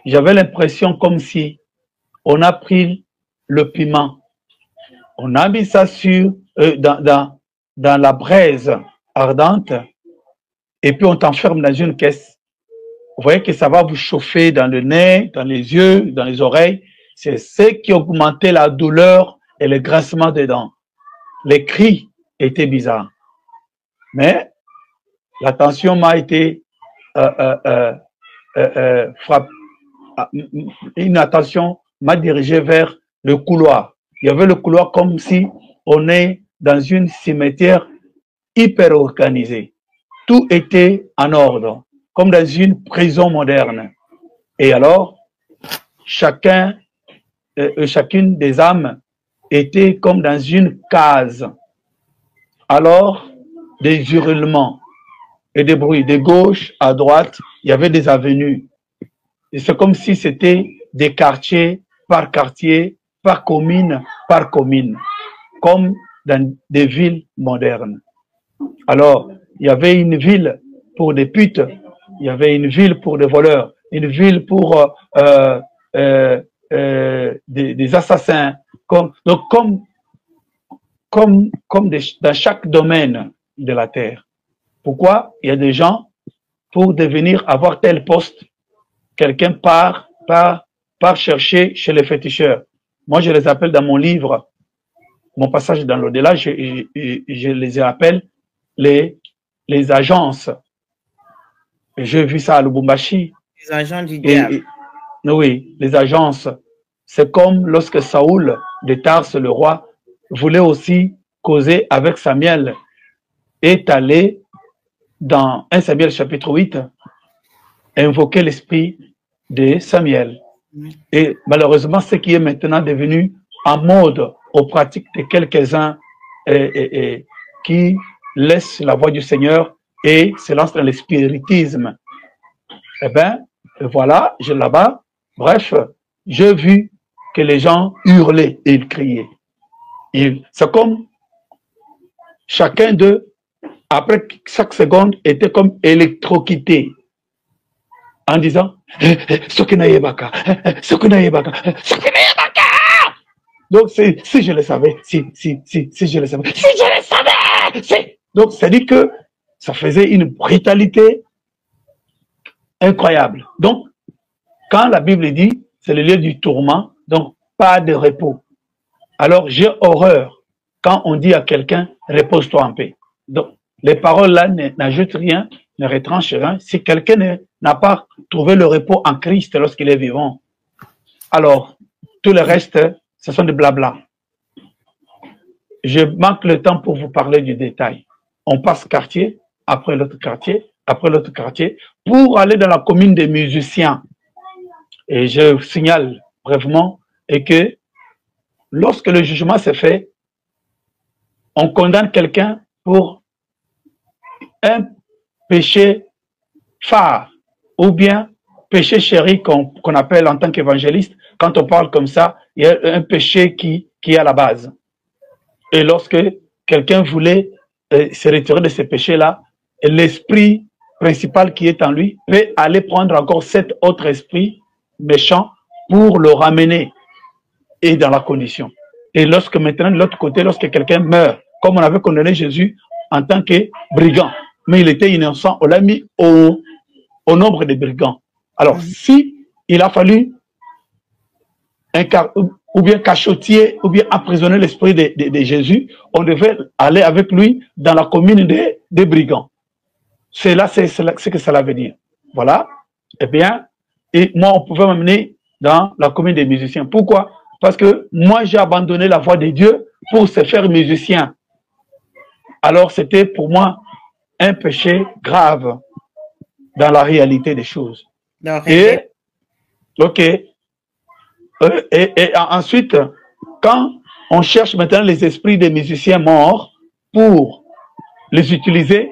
J'avais l'impression comme si on a pris le piment, on a mis ça sur, dans la braise ardente et puis on t'enferme dans une caisse. Vous voyez que ça va vous chauffer dans le nez, dans les yeux, dans les oreilles. C'est ce qui augmentait la douleur et le grincement des dents. Les cris étaient bizarres. Mais l'attention m'a été une attention m'a dirigé vers le couloir. Il y avait le couloir comme si on est dans une cimetière hyper organisée. Tout était en ordre, comme dans une prison moderne. Et alors, chacune des âmes était comme dans une case. Alors, des hurlements et des bruits de gauche à droite, il y avait des avenues. Et c'est comme si c'était des quartiers par quartier, par commune, comme dans des villes modernes. Alors, il y avait une ville pour des putes, il y avait une ville pour des voleurs, une ville pour des assassins, comme dans chaque domaine de la terre. Pourquoi? Il y a des gens, pour devenir, avoir tel poste, quelqu'un part chercher chez les féticheurs. Moi, je les appelle dans mon livre, mon passage dans l'au-delà, je les appelle les agences. J'ai vu ça à Lubumbashi. Les agents du diable. Oui, les agences. C'est comme lorsque Saoul de Tarse, le roi, voulait aussi causer avec Samuel, est allé dans 1 Samuel chapitre 8, invoquer l'esprit de Samuel. Et malheureusement, ce qui est maintenant devenu en mode aux pratiques de quelques-uns qui laissent la voix du Seigneur et se lancent dans le spiritisme. Eh bien, voilà, je là-bas, bref, j'ai vu que les gens hurlaient et ils criaient. C'est comme chacun d'eux, après chaque seconde, était comme électrocuté en disant donc si je le savais, si je le savais, donc ça dit que ça faisait une brutalité incroyable. Donc quand la Bible dit c'est le lieu du tourment, donc pas de repos. Alors j'ai horreur quand on dit à quelqu'un repose-toi en paix. Donc les paroles là n'ajoutent rien, ne retranchent rien. Si quelqu'un n'a pas trouvé le repos en Christ lorsqu'il est vivant, alors tout le reste, ce sont des blabla. Je manque le temps pour vous parler du détail. On passe quartier, après l'autre quartier, après l'autre quartier, pour aller dans la commune des musiciens. Et je signale brièvement et que lorsque le jugement s'est fait, on condamne quelqu'un pour un péché phare ou bien péché chéri qu'on appelle en tant qu'évangéliste. Quand on parle comme ça, il y a un péché qui est à la base. Et lorsque quelqu'un voulait se retirer de ce péché-là, l'esprit principal qui est en lui peut aller prendre encore cet autre esprit méchant pour le ramener et dans la condition. Et lorsque maintenant, de l'autre côté, lorsque quelqu'un meurt, comme on avait condamné Jésus en tant que brigand, mais il était innocent, on l'a mis au nombre des brigands. Alors, si il a fallu ou bien cachotier, ou bien emprisonner l'esprit de Jésus, on devait aller avec lui dans la commune des brigands. C'est là, c'est ce que cela veut dire. Voilà. Eh bien, et moi, on pouvait m'amener dans la commune des musiciens. Pourquoi? Parce que moi, j'ai abandonné la voie de Dieu pour se faire musicien. Alors, c'était pour moi un péché grave dans la réalité des choses. Et, ok. Et ensuite, quand on cherche maintenant les esprits des musiciens morts pour les utiliser,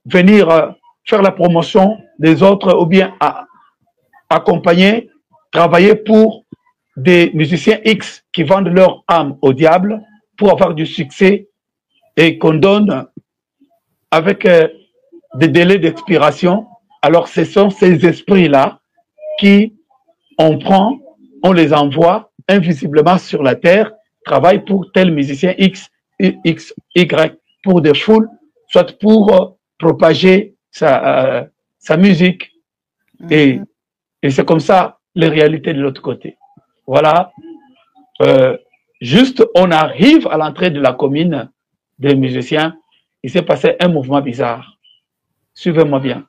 venir faire la promotion des autres ou bien accompagner, travailler pour des musiciens X qui vendent leur âme au diable pour avoir du succès et qu'on donne avec des délais d'expiration. Alors, ce sont ces esprits-là qui on prend, on les envoie invisiblement sur la terre, travaillent pour tel musicien X, X, Y, pour des foules, soit pour propager sa musique. Et c'est comme ça les réalités de l'autre côté. Voilà. Juste, on arrive à l'entrée de la commune des musiciens, il s'est passé un mouvement bizarre. Suivez-moi bien.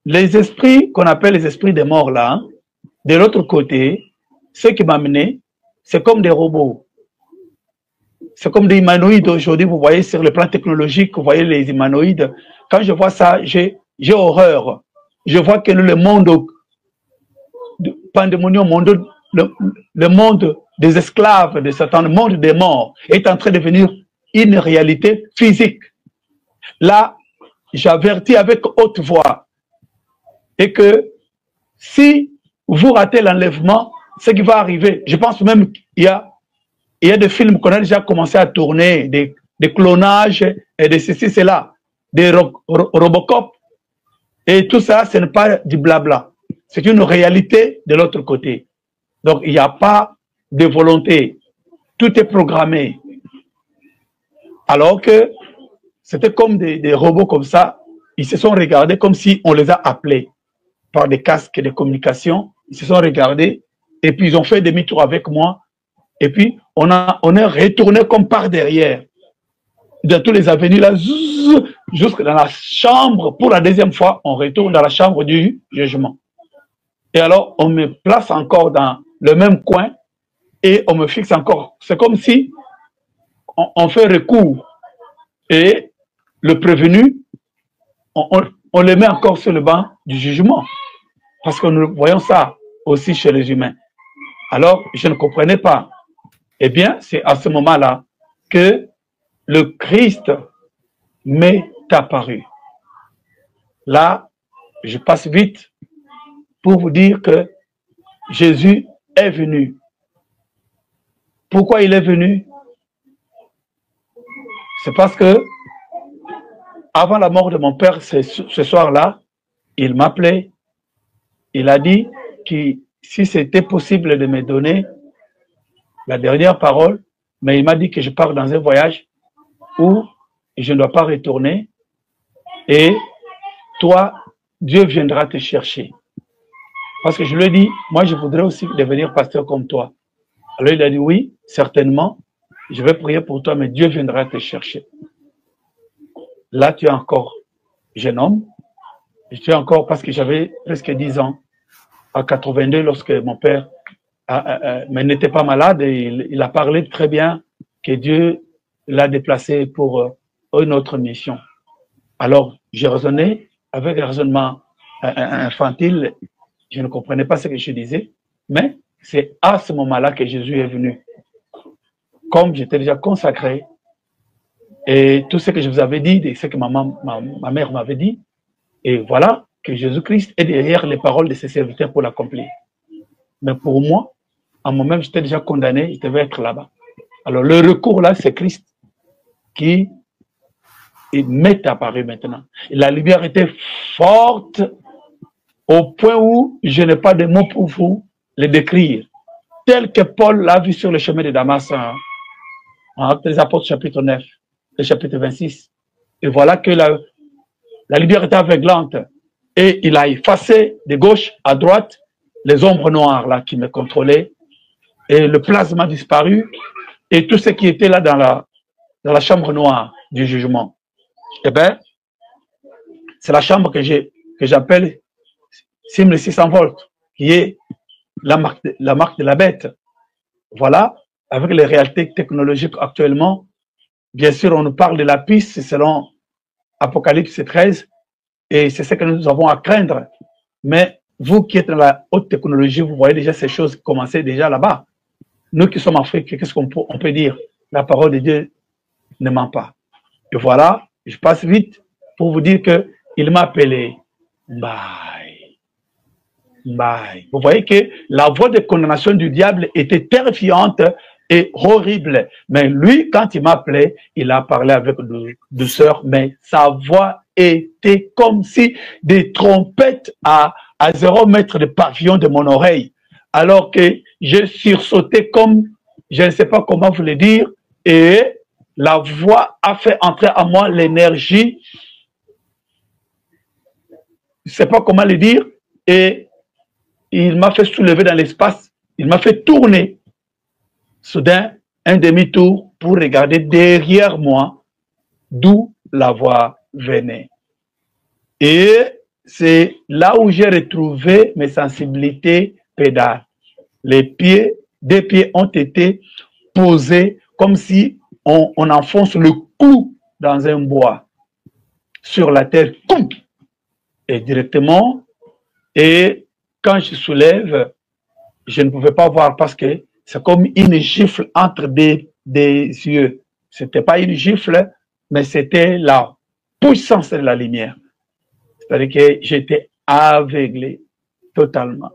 Les esprits qu'on appelle les esprits des morts là, de l'autre côté, ceux qui m'amenaient, c'est comme des robots. C'est comme des humanoïdes aujourd'hui, vous voyez sur le plan technologique, vous voyez les humanoïdes. Quand je vois ça, j'ai horreur. Je vois que le monde pandémonium, le monde des esclaves de Satan, le monde des morts, est en train de devenir une réalité physique. Là, j'avertis avec haute voix et que si vous ratez l'enlèvement, ce qui va arriver, je pense même qu'il y a des films qu'on a déjà commencé à tourner, des clonages et de ceci, cela, des Robocop. Et tout ça, ce n'est pas du blabla. C'est une réalité de l'autre côté. Donc, il n'y a pas de volonté. Tout est programmé. Alors que c'était comme des robots comme ça. Ils se sont regardés comme si on les a appelés par des casques de communication. Ils se sont regardés et puis ils ont fait demi-tour avec moi. Et puis, on est retourné comme par derrière. Dans tous les avenues, là, jusque dans la chambre. Pour la deuxième fois, on retourne dans la chambre du jugement. Et alors, on me place encore dans le même coin et on me fixe encore. C'est comme si on fait recours. Et le prévenu, on le met encore sur le banc du jugement. Parce que nous voyons ça aussi chez les humains. Alors, je ne comprenais pas. Eh bien, c'est à ce moment-là que le Christ m'est apparu. Là, je passe vite pour vous dire que Jésus est venu. Pourquoi il est venu? C'est parce que avant la mort de mon père, ce soir-là, il m'appelait. Il a dit que si c'était possible de me donner la dernière parole, mais il m'a dit que je pars dans un voyage où je ne dois pas retourner et toi, Dieu viendra te chercher. Parce que je lui ai dit, moi je voudrais aussi devenir pasteur comme toi. Alors il a dit oui, certainement, je vais prier pour toi, mais Dieu viendra te chercher. Là, tu es encore jeune homme. Tu es encore, parce que j'avais presque 10 ans, à 82, lorsque mon père mais n'était pas malade et il a parlé très bien que Dieu l'a déplacé pour une autre mission. Alors, j'ai raisonné avec un raisonnement infantile. Je ne comprenais pas ce que je disais, mais c'est à ce moment-là que Jésus est venu. Comme j'étais déjà consacré, et tout ce que je vous avais dit, et ce que ma mère m'avait dit, et voilà que Jésus-Christ est derrière les paroles de ses serviteurs pour l'accomplir. Mais pour moi, en moi-même, j'étais déjà condamné, je devais être là-bas. Alors le recours là, c'est Christ qui m'est apparu maintenant. Et la lumière était forte au point où je n'ai pas de mots pour vous les décrire. Tel que Paul l'a vu sur le chemin de Damas, en Actes des Apôtres, chapitre 9, le chapitre 26. Et voilà que la lumière était aveuglante. Et il a effacé de gauche à droite les ombres noires là qui me contrôlaient. Et le plasma a disparu. Et tout ce qui était là dans la chambre noire du jugement. Eh bien, c'est la chambre que j'appelle Simle 600 volts, qui est la marque de la bête. Voilà, avec les réalités technologiques actuellement, bien sûr, on nous parle de la piste selon Apocalypse 13, et c'est ce que nous avons à craindre. Mais vous qui êtes dans la haute technologie, vous voyez déjà ces choses commencer déjà là-bas. Nous qui sommes en Afrique, qu'est-ce qu'on peut dire? La parole de Dieu ne ment pas. Et voilà, je passe vite pour vous dire qu'il m'a appelé. Bye. Bye. Vous voyez que la voix de condamnation du diable était terrifiante et horrible. Mais lui, quand il m'a appelé, il a parlé avec douceur, mais sa voix était comme si des trompettes à 0 mètre de pavillon de mon oreille. Alors que je sursautais comme, je ne sais pas comment vous le dire, et la voix a fait entrer en moi l'énergie, je ne sais pas comment le dire, et il m'a fait soulever dans l'espace, il m'a fait tourner. Soudain, un demi-tour pour regarder derrière moi d'où la voix venait. Et c'est là où j'ai retrouvé mes sensibilités pédales. Les pieds, des pieds ont été posés comme si on enfonce le cou dans un bois sur la terre, et directement. Et quand je soulève, je ne pouvais pas voir parce que c'est comme une gifle entre des yeux. C'était pas une gifle, mais c'était la puissance de la lumière. C'est-à-dire que j'étais aveuglé totalement.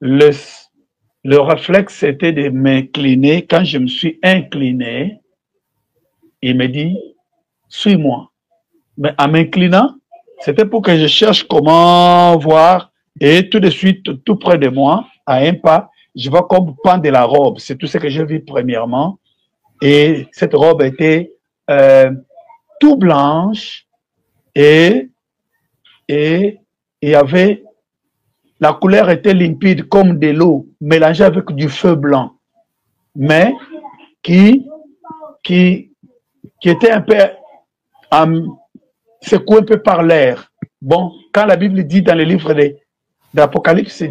Le réflexe, c'était de m'incliner. Quand je me suis incliné, il me dit, suis-moi. Mais en m'inclinant, c'était pour que je cherche comment voir. Et tout de suite, tout près de moi, à un pas, je vois comme pendre de la robe. C'est tout ce que j'ai vu premièrement. Et cette robe était tout blanche et il y avait, la couleur était limpide comme de l'eau mélangée avec du feu blanc, mais qui était un peu secoué un peu par l'air. Bon, quand la Bible dit dans le livre d'Apocalypse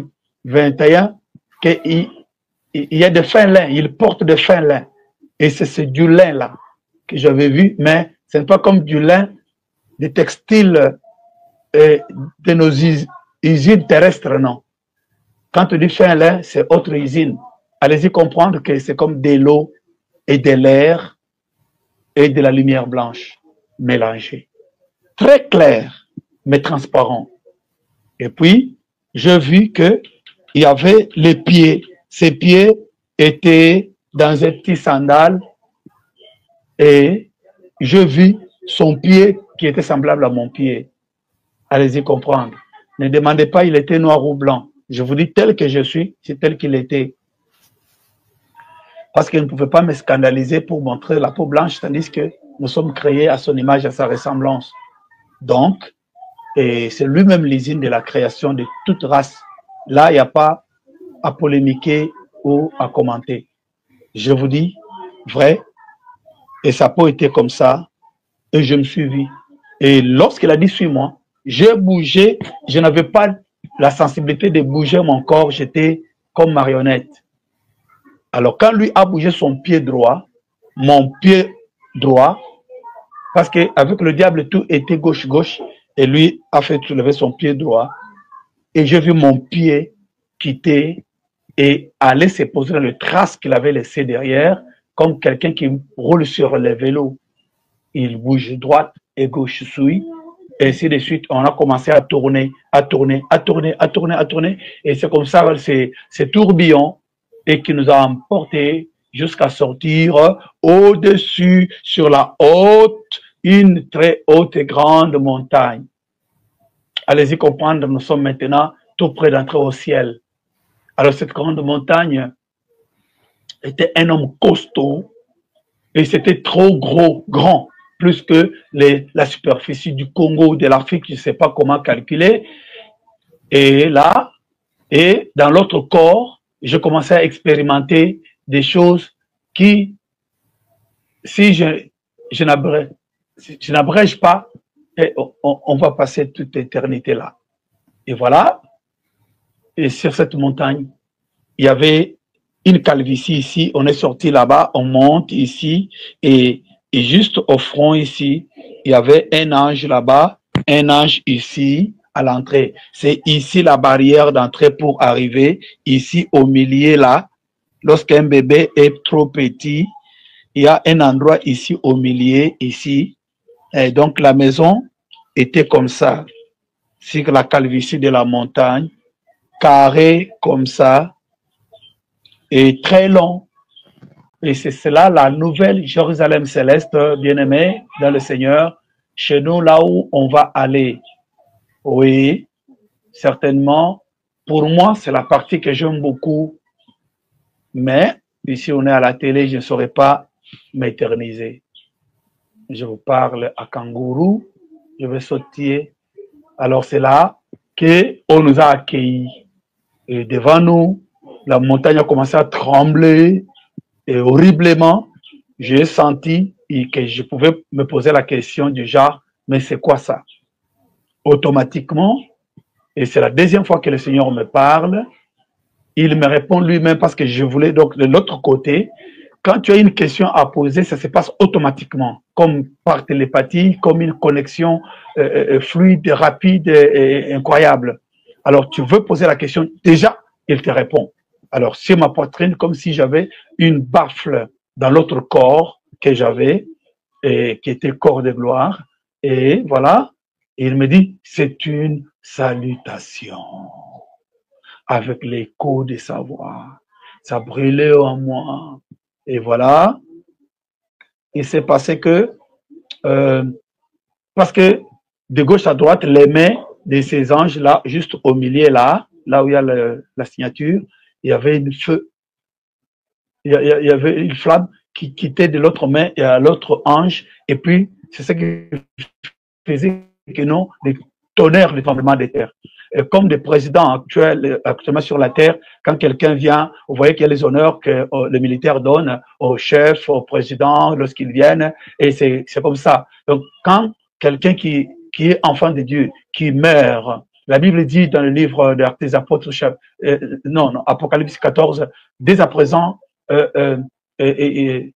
21 qu'il y a de fin lin, il porte de fin lin. Et c'est du lin là que j'avais vu, mais ce n'est pas comme du lin des textiles de nos usines terrestres, non. Quand on dit fin lin, c'est autre usine. Allez-y comprendre que c'est comme de l'eau et de l'air et de la lumière blanche mélangée. Très clair, mais transparent. Et puis, j'ai vu qu'il y avait les pieds. Ces pieds étaient dans un petit sandal et je vis son pied qui était semblable à mon pied. Allez-y comprendre. Ne demandez pas, il était noir ou blanc. Je vous dis tel que je suis, c'est tel qu'il était. Parce qu'il ne pouvait pas me scandaliser pour montrer la peau blanche, tandis que nous sommes créés à son image, à sa ressemblance. Donc, et c'est lui-même l'usine de la création de toute race. Là, il n'y a pas à polémiquer ou à commenter. Je vous dis, vrai, et sa peau était comme ça, et je me suis vu. Et lorsqu'il a dit suis-moi, j'ai bougé, je n'avais pas la sensibilité de bouger mon corps, j'étais comme marionnette. Alors quand lui a bougé son pied droit, mon pied droit Parce qu'avec le diable, tout était gauche-gauche. Et lui a fait soulever son pied droit. Et j'ai vu mon pied quitter et aller se poser dans le trace qu'il avait laissé derrière, comme quelqu'un qui roule sur le vélo. Il bouge droite et gauche suit. Et ainsi de suite, on a commencé à tourner, à tourner, à tourner, à tourner, à tourner. Et c'est comme ça, c'est tourbillon et qui nous a emportés jusqu'à sortir au-dessus, sur la haute, une très haute et grande montagne. Allez-y comprendre, nous sommes maintenant tout près d'entrer au ciel. Alors cette grande montagne était un homme costaud et c'était trop gros, grand, plus que la superficie du Congo, de l'Afrique, je ne sais pas comment calculer. Et là, et dans l'autre corps, je commençais à expérimenter des choses qui, si je n'abrège pas, on va passer toute l'éternité là. Et voilà, et sur cette montagne, il y avait une calvitie ici, on est sorti là-bas, on monte ici, et juste au front ici, il y avait un ange là-bas, un ange ici, à l'entrée. C'est ici la barrière d'entrée pour arriver, ici au milieu là, lorsqu'un bébé est trop petit, il y a un endroit ici au milieu, ici, et donc la maison était comme ça, sur la calvitie de la montagne, carré comme ça, et très long. Et c'est cela la nouvelle Jérusalem céleste, bien-aimé dans le Seigneur, chez nous, là où on va aller. Oui, certainement. Pour moi, c'est la partie que j'aime beaucoup. Mais, ici, on est à la télé, je ne saurais pas m'éterniser. Je vous parle à Kangourou, je vais sauter. Alors, c'est là qu'on nous a accueillis. Et devant nous, la montagne a commencé à trembler et horriblement. J'ai senti que je pouvais me poser la question du genre, mais c'est quoi ça? Automatiquement, et c'est la deuxième fois que le Seigneur me parle, il me répond lui-même parce que je voulais donc de l'autre côté. Quand tu as une question à poser, ça se passe automatiquement, comme par télépathie, comme une connexion fluide, rapide et incroyable. Alors, tu veux poser la question, déjà, il te répond. Alors, sur ma poitrine, comme si j'avais une baffle dans l'autre corps que j'avais, et qui était corps de gloire. Et voilà, il me dit, c'est une salutation avec l'écho de sa voix. Ça brûlait en moi. Et voilà, il s'est passé que, parce que de gauche à droite, les mains de ces anges-là, juste au milieu là où il y a la signature, il y avait une feu, il y avait une flamme qui quittait de l'autre main et à l'autre ange, et puis c'est ce qui faisait que non, les tonnerres, les tremblements de terre. Et comme des présidents actuellement sur la terre, quand quelqu'un vient, vous voyez qu'il y a les honneurs que le militaire donne au chef, au président lorsqu'ils viennent, et c'est comme ça. Donc quand quelqu'un qui est enfant de Dieu, qui meurt, la Bible dit dans le livre des Apôtres, Apocalypse 14, dès à présent, ils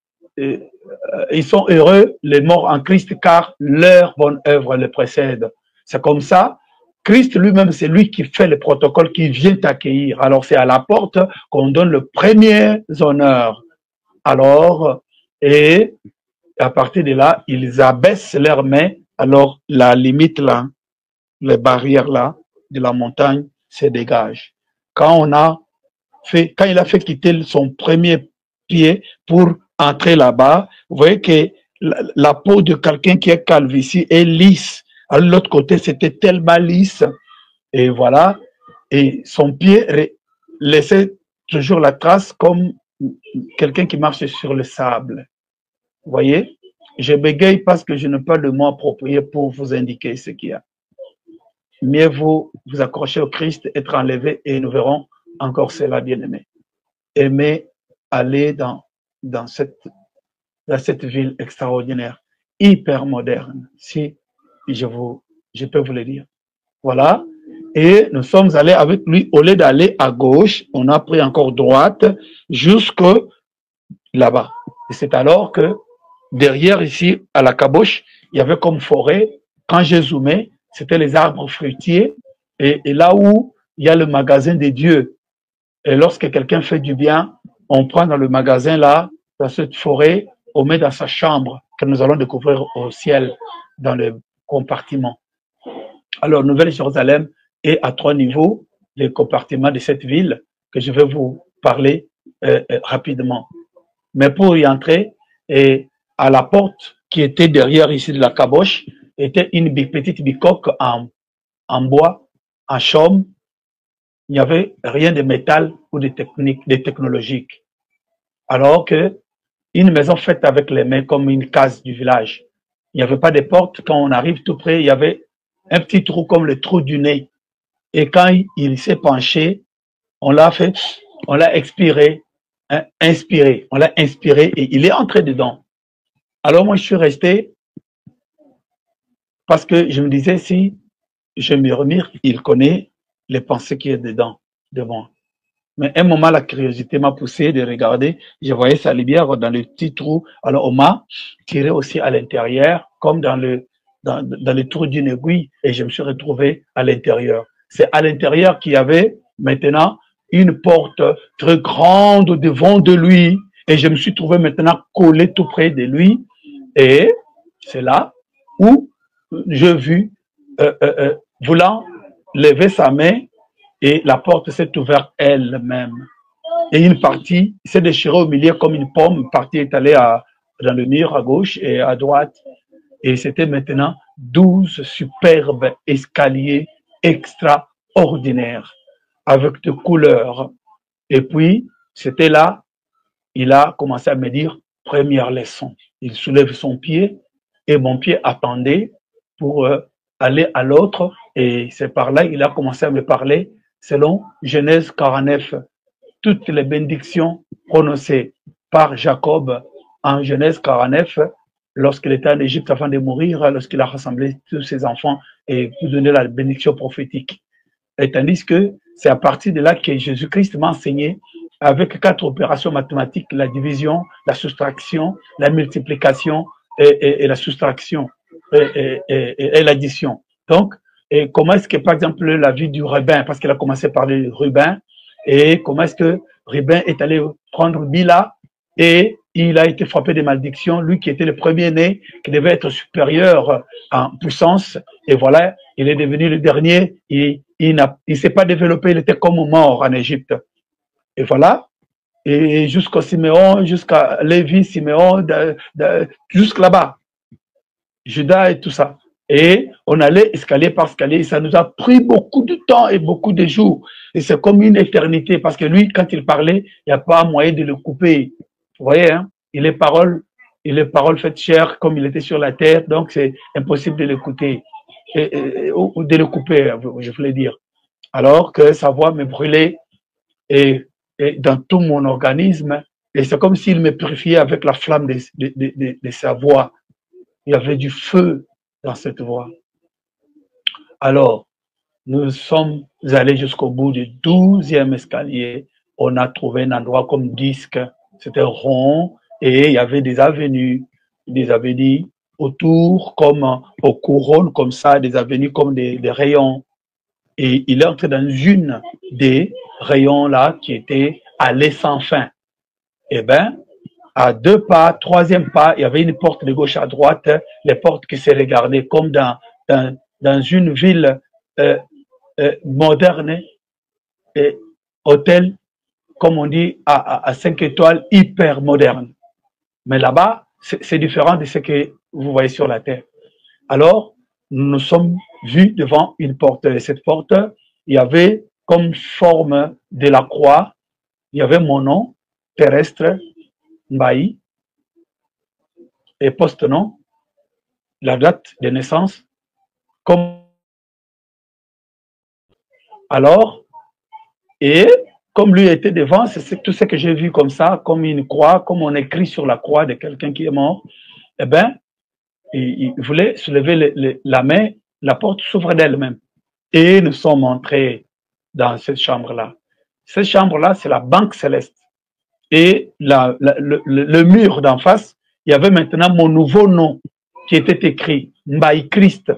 sont heureux, les morts en Christ, car leur bonne œuvre les précède. C'est comme ça. Christ lui-même, c'est lui qui fait le protocole, qui vient t'accueillir. Alors, c'est à la porte qu'on donne le premier honneur. Alors, et à partir de là, ils abaissent leurs mains. Alors, la limite là, les barrières là, de la montagne se dégagent. Quand il a fait quitter son premier pied pour entrer là-bas, vous voyez que la peau de quelqu'un qui est calvitie est lisse. À l'autre côté, c'était tellement lisse. Et voilà. Et son pied laissait toujours la trace comme quelqu'un qui marche sur le sable. Vous voyez? Je bégaye parce que je n'ai pas le mot approprié pour vous indiquer ce qu'il y a. Mieux vous accrocher au Christ, être enlevé, et nous verrons encore cela, bien-aimé. Aimez aller dans cette ville extraordinaire, hyper moderne, si je peux vous le dire. Voilà. Et nous sommes allés avec lui, au lieu d'aller à gauche, on a pris encore droite jusque là-bas. Et c'est alors que derrière ici, à la caboche, il y avait comme forêt. Quand j'ai zoomé, c'était les arbres fruitiers. Et là où il y a le magasin des dieux. Et lorsque quelqu'un fait du bien, on prend dans le magasin là, dans cette forêt, on met dans sa chambre que nous allons découvrir au ciel, dans le compartiment. Alors, Nouvelle-Jérusalem est à 3 niveaux, les compartiments de cette ville, que je vais vous parler rapidement. Mais pour y entrer, et à la porte qui était derrière ici de la caboche, était une petite bicoque en bois, en chaume. Il n'y avait rien de métal ou de technologique. Alors que une maison faite avec les mains comme une case du village. Il n'y avait pas de porte. Quand on arrive tout près, il y avait un petit trou comme le trou du nez. Et quand il s'est penché, on l'a fait, on l'a expiré, inspiré. On l'a inspiré et il est entré dedans. Alors moi, je suis resté parce que je me disais, si je murmure, il connaît les pensées qui est dedans, de moi. Mais à un moment, la curiosité m'a poussé de regarder. Je voyais sa lumière dans le petit trou. Alors, on m'a tiré aussi à l'intérieur, comme dans le trou d'une aiguille, et je me suis retrouvé à l'intérieur. C'est à l'intérieur qu'il y avait maintenant une porte très grande devant de lui, et je me suis trouvé maintenant collé tout près de lui. Et c'est là où j'ai vu, voulant lever sa main, et la porte s'est ouverte elle-même. Et une partie s'est déchirée au milieu comme une pomme. Une partie est allée dans le mur à gauche et à droite. Et c'était maintenant 12 superbes escaliers extraordinaires avec de couleurs. Et puis, c'était là, il a commencé à me dire, première leçon. Il soulève son pied et mon pied attendait pour aller à l'autre. Et c'est par là, il a commencé à me parler selon Genèse 49, toutes les bénédictions prononcées par Jacob en Genèse 49, lorsqu'il était en Égypte avant de mourir, lorsqu'il a rassemblé tous ses enfants et pour donner la bénédiction prophétique. Et tandis que c'est à partir de là que Jésus-Christ m'a enseigné avec 4 opérations mathématiques, la division, la soustraction, la multiplication et la soustraction et l'addition. Donc, et comment est-ce que, par exemple, la vie du Rubin, parce qu'il a commencé par le Rubin, et comment est-ce que Rubin est allé prendre Bila et il a été frappé de malédiction, lui qui était le premier-né, qui devait être supérieur en puissance, et voilà, il est devenu le dernier, et il ne s'est pas développé, il était comme mort en Égypte. Et voilà, et jusqu'à Siméon, jusqu'à Lévi, Siméon, jusqu'à là-bas, Judas et tout ça. Et on allait escalier par escalier, ça nous a pris beaucoup de temps et beaucoup de jours. Et c'est comme une éternité, parce que lui, quand il parlait, il n'y a pas moyen de le couper. Vous voyez, hein? Il est parole faites chair comme il était sur la terre, donc c'est impossible de l'écouter, ou de le couper, je voulais dire. Alors que sa voix me brûlait et dans tout mon organisme, et c'est comme s'il me purifiait avec la flamme de sa voix. Il y avait du feu dans cette voie. Alors, nous sommes allés jusqu'au bout du 12e escalier. On a trouvé un endroit comme disque. C'était rond et il y avait des avenues autour, comme aux couronnes, comme ça, des avenues comme des rayons. Et il est entré dans une des rayons là qui était allée sans fin. Eh bien, à 2 pas, 3e pas, il y avait une porte de gauche à droite, les portes qui se regardaient comme dans une ville moderne, et hôtel, comme on dit, à 5 étoiles, hyper moderne. Mais là-bas, c'est différent de ce que vous voyez sur la terre. Alors, nous nous sommes vus devant une porte. Et cette porte, il y avait comme forme de la croix, il y avait mon nom terrestre, Mbaï, et post-nom, la date de naissance, comme alors, et comme lui était devant, c'est tout ce que j'ai vu comme ça, comme une croix, comme on écrit sur la croix de quelqu'un qui est mort, eh bien, il voulait soulever la main, la porte s'ouvre d'elle-même. Et nous sommes entrés dans cette chambre-là. Cette chambre-là, c'est la banque céleste. Et le mur d'en face, il y avait maintenant mon nouveau nom. qui était écrit, Mbaï Christ,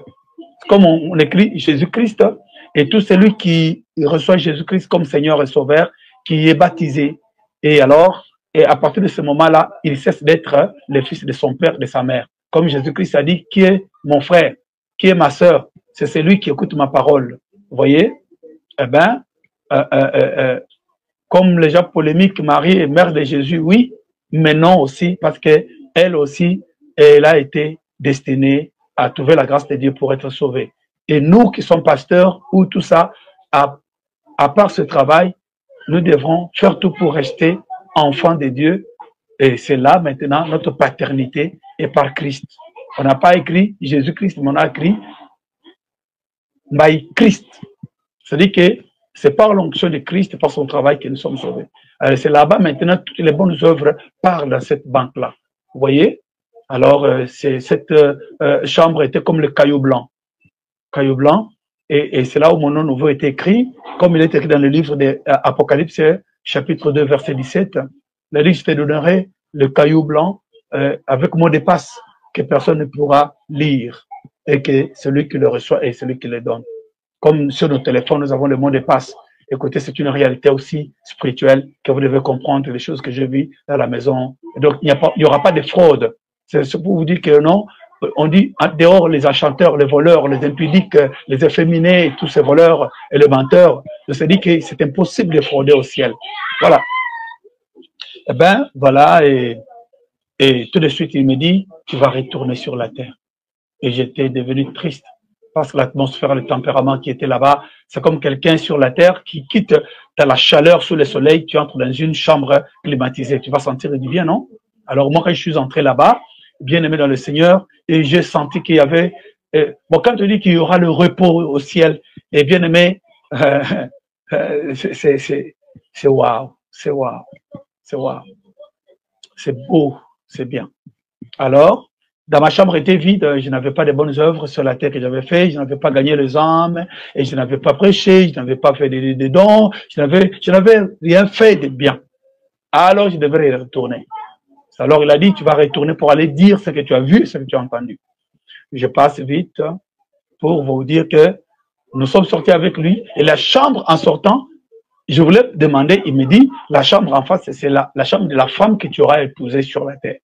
comme on écrit Jésus-Christ, et tout celui qui reçoit Jésus-Christ comme Seigneur et Sauveur, qui est baptisé. Et alors, et à partir de ce moment-là, il cesse d'être le fils de son père, de sa mère. Comme Jésus-Christ a dit, qui est mon frère, qui est ma sœur, c'est celui qui écoute ma parole. Vous voyez? Eh bien, comme les gens polémiques, Marie est mère de Jésus, oui, mais non aussi, parce qu'elle aussi, elle a été destinée à trouver la grâce de Dieu pour être sauvée. Et nous qui sommes pasteurs ou tout ça, à part ce travail, nous devrons faire tout pour rester enfants de Dieu. Et c'est là maintenant notre paternité est par Christ. On n'a pas écrit Jésus-Christ, mais on a écrit by Christ. C'est-à-dire que c'est par l'onction de Christ et par son travail que nous sommes sauvés. C'est là-bas maintenant toutes les bonnes œuvres partent dans cette banque-là. Vous voyez? Alors, cette chambre était comme le caillou blanc. Caillou blanc. Et c'est là où mon nom nouveau est écrit, comme il est écrit dans le livre d'Apocalypse, chapitre 2, verset 17. Le livre, je te donnerai le caillou blanc avec mot de passe que personne ne pourra lire et que celui qui le reçoit est celui qui le donne. Comme sur nos téléphones, nous avons le mot de passe. Écoutez, c'est une réalité aussi spirituelle que vous devez comprendre, les choses que je vis dans la maison. Et donc, il n'y aura pas de fraude. C'est pour vous dire que non, on dit dehors les enchanteurs, les voleurs, les impudiques, les efféminés, tous ces voleurs et les menteurs. Je se dit que c'est impossible de frauder au ciel. Voilà. Eh bien, voilà, et tout de suite, il me dit, tu vas retourner sur la terre. Et j'étais devenu triste parce que l'atmosphère, le tempérament qui était là-bas, c'est comme quelqu'un sur la terre qui quitte dans la chaleur sous le soleil, tu entres dans une chambre climatisée. Tu vas sentir du bien, non? Alors moi, quand je suis entré là-bas, bien aimé dans le Seigneur, et j'ai senti qu'il y avait... bon, quand tu dis qu'il y aura le repos au ciel, et bien aimé, c'est waouh, c'est waouh, c'est waouh. C'est beau, c'est bien. Alors, dans ma chambre était vide, je n'avais pas de bonnes œuvres sur la terre que j'avais fait, je n'avais pas gagné les âmes, et je n'avais pas prêché, je n'avais pas fait des dons, je n'avais rien fait de bien. Alors, je devrais y retourner. Alors, il a dit, tu vas retourner pour aller dire ce que tu as vu, ce que tu as entendu. Je passe vite pour vous dire que nous sommes sortis avec lui, et la chambre en sortant, je voulais demander, il me dit, la chambre en face, c'est la chambre de la femme que tu auras épousée sur la terre.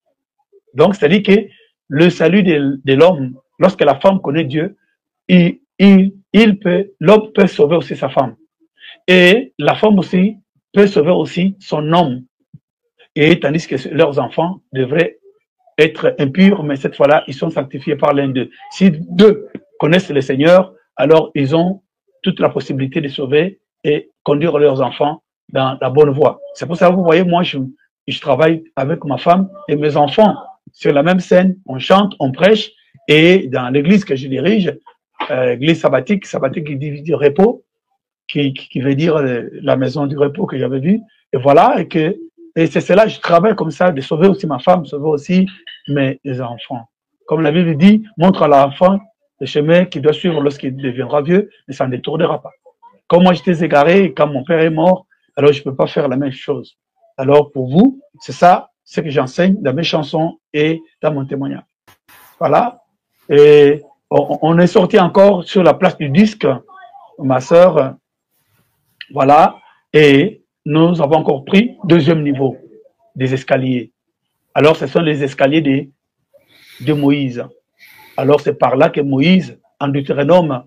Donc, c'est-à-dire que le salut de l'homme, lorsque la femme connaît Dieu, l'homme peut sauver aussi sa femme. Et la femme aussi peut sauver aussi son homme. Et tandis que leurs enfants devraient être impurs, mais cette fois-là, ils sont sanctifiés par l'un d'eux. Si deux connaissent le Seigneur, alors ils ont toute la possibilité de sauver et conduire leurs enfants dans la bonne voie. C'est pour ça que vous voyez, moi, je travaille avec ma femme et mes enfants sur la même scène. On chante, on prêche, et dans l'église que je dirige, l'église sabbatique qui dit du repos, qui veut dire la maison du repos que j'avais vu. Et voilà, et c'est cela, je travaille comme ça, de sauver aussi ma femme, sauver aussi mes enfants. Comme la Bible dit, montre à l'enfant le chemin qu'il doit suivre lorsqu'il deviendra vieux, mais ça ne détournera pas. Comme moi j'étais égaré, et quand mon père est mort, alors je ne peux pas faire la même chose. Alors pour vous, c'est ça, ce que j'enseigne dans mes chansons et dans mon témoignage. Voilà. Et on est sorti encore sur la place du disque, ma sœur. Voilà. Et nous avons encore pris deuxième niveau des escaliers. Alors, ce sont les escaliers de Moïse. Alors, c'est par là que Moïse, en Deutéronome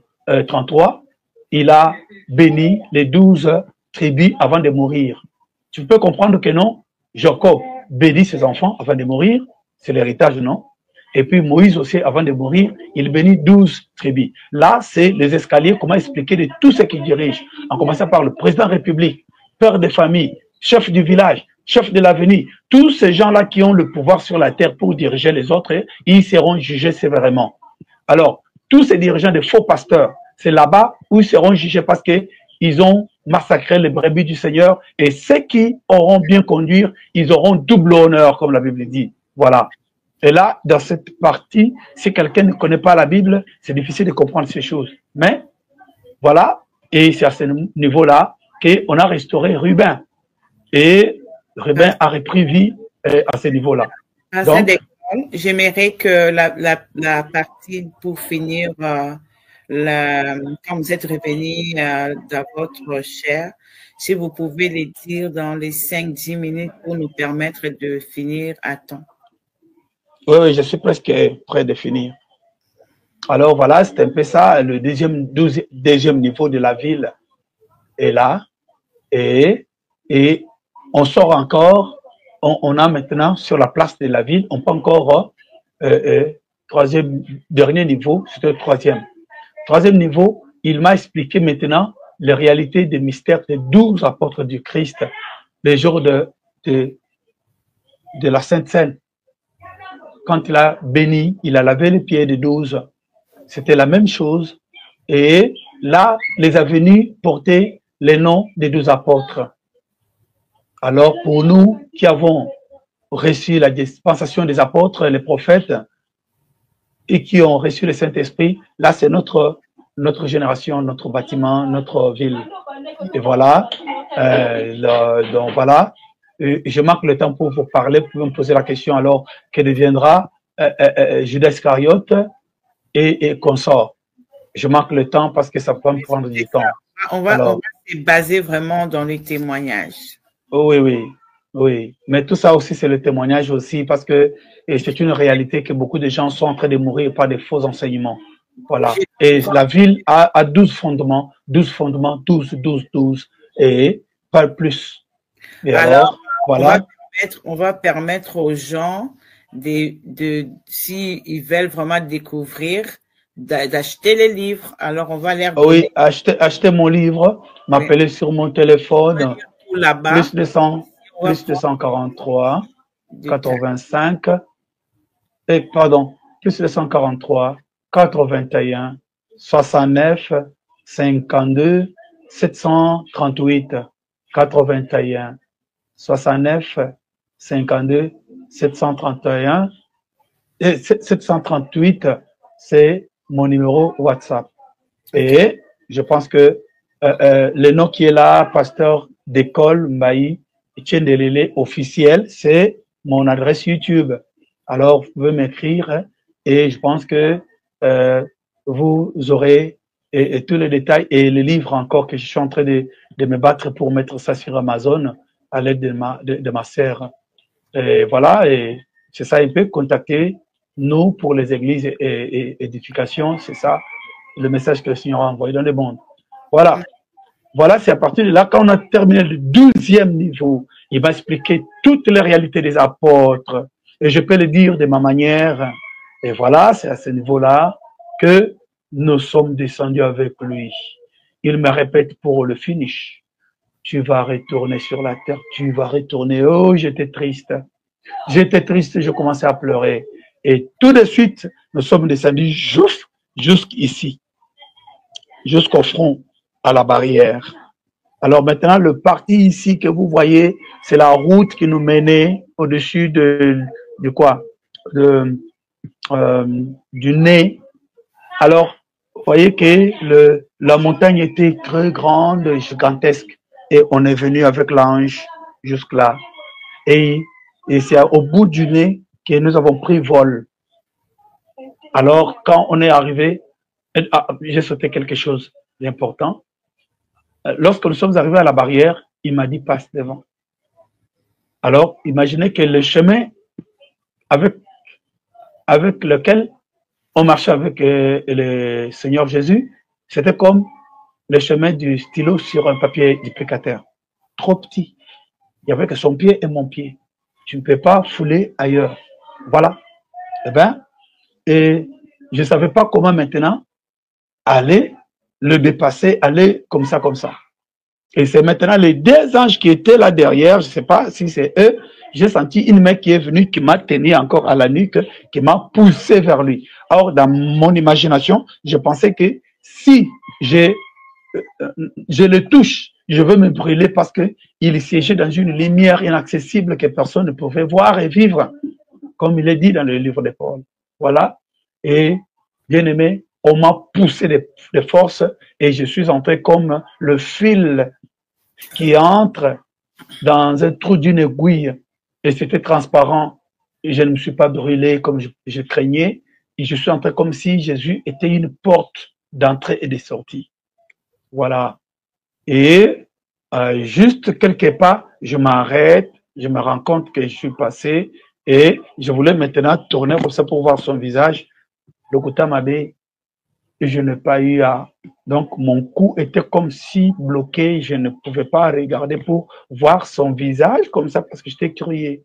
33, il a béni les 12 tribus avant de mourir. Tu peux comprendre que non, Jacob bénit ses enfants avant de mourir, c'est l'héritage, non? Et puis Moïse aussi, avant de mourir, il bénit 12 tribus. Là, c'est les escaliers, comment expliquer de tout ce qui dirige, en commençant par le président de la République, père de famille, chef du village, chef de l'avenir, tous ces gens-là qui ont le pouvoir sur la terre pour diriger les autres, ils seront jugés sévèrement. Alors, tous ces dirigeants de faux pasteurs, c'est là-bas où ils seront jugés parce qu'ils ont massacré les brebis du Seigneur, et ceux qui auront bien conduit, ils auront double honneur, comme la Bible dit. Voilà. Et là, dans cette partie, si quelqu'un ne connaît pas la Bible, c'est difficile de comprendre ces choses. Mais, voilà, et c'est à ce niveau-là qu'on a restauré Rubin. Et Rubin a repris vie à ce niveau-là. Donc, J'aimerais que la partie pour finir, quand vous êtes revenu dans votre chair, si vous pouvez les dire dans les 5-10 minutes pour nous permettre de finir à temps. Oui, oui, je suis presque prêt de finir. Alors voilà, c'est un peu ça. Le deuxième niveau de la ville est là. Et on sort encore. On a maintenant sur la place de la ville, on peut encore dernier niveau, c'était le troisième. Troisième niveau, il m'a expliqué maintenant les réalités des mystères des 12 apôtres du Christ, les jours de la Sainte Seine. Quand il a béni, il a lavé les pieds des 12. C'était la même chose. Et là, les a venus porter les noms des 12 apôtres. Alors, pour nous qui avons reçu la dispensation des apôtres, les prophètes, et qui ont reçu le Saint-Esprit, là, c'est notre génération, notre bâtiment, notre ville. Et voilà. Donc, voilà. Je marque le temps pour vous parler, pour me poser la question alors que deviendra Judas Iscariote et consort. Je marque le temps parce que ça peut me prendre du temps. On va se baser vraiment dans les témoignages. Oui, oui, oui. Mais tout ça aussi, c'est le témoignage aussi parce que c'est une réalité que beaucoup de gens sont en train de mourir par des faux enseignements. Voilà. Et la ville a 12 fondements, 12 et pas plus. Et alors voilà. On va permettre aux gens s'ils veulent vraiment découvrir, d'acheter les livres. Alors, on va leur donner. Oui, acheter mon livre, m'appeler sur mon téléphone. Plus 243, 85, plus 243, 81, 69, 52, 738, 81, 69, 52, 731, et 738, c'est mon numéro WhatsApp. Et je pense que le nom qui est là, pasteur d'école Mbaï Etienne Delele officiel, c'est mon adresse YouTube. Alors, vous pouvez m'écrire et je pense que vous aurez et tous les détails et les livres encore que je suis en train de me battre pour mettre ça sur Amazon à l'aide de ma sœur. Et voilà, et c'est ça un peu, contacter nous pour les églises et édifications, c'est ça le message que le Seigneur a envoyé dans le monde. Voilà. Voilà, c'est à partir de là, quand on a terminé le 12e niveau, il va expliquer toutes les réalités des apôtres. Et je peux le dire de ma manière. Et voilà, c'est à ce niveau-là que nous sommes descendus avec lui. Il me répète pour le finish. Tu vas retourner sur la terre, tu vas retourner. Oh, j'étais triste. J'étais triste, je commençais à pleurer. Et tout de suite, nous sommes descendus jusqu'ici, jusqu'au front, à la barrière. Alors maintenant, le parti ici que vous voyez, c'est la route qui nous menait au-dessus du nez. Alors, vous voyez que la montagne était très grande, gigantesque, et on est venu avec l'ange jusque là. Et c'est au bout du nez que nous avons pris vol. Alors, quand on est arrivé, j'ai sauté quelque chose d'important. Lorsque nous sommes arrivés à la barrière, il m'a dit passe devant. Alors, imaginez que le chemin avec lequel on marchait avec le Seigneur Jésus, c'était comme le chemin du stylo sur un papier duplicateur. Trop petit. Il n'y avait que son pied et mon pied. Tu ne peux pas fouler ailleurs. Voilà. Eh bien, et je ne savais pas comment maintenant aller le dépasser, aller comme ça. Et c'est maintenant les deux anges qui étaient là derrière, je ne sais pas si c'est eux, j'ai senti une main qui est venue, qui m'a tenu encore à la nuque, qui m'a poussé vers lui. Or, dans mon imagination, je pensais que si je le touche, je veux me brûler parce qu'il siégeait dans une lumière inaccessible que personne ne pouvait voir et vivre, comme il est dit dans le livre des Paul. Voilà. Et bien aimé, on m'a poussé de force et je suis entré comme le fil qui entre dans un trou d'une aiguille et c'était transparent. je ne me suis pas brûlé comme je craignais. Et je suis entré comme si Jésus était une porte d'entrée et de sortie. Voilà. Et juste quelque part, je m'arrête, je me rends compte que je suis passé et je voulais maintenant tourner comme ça pour voir son visage. Le côté m'avait et je n'ai pas eu à. Donc, mon cou était comme si bloqué. Je ne pouvais pas regarder pour voir son visage comme ça parce que j'étais curieux.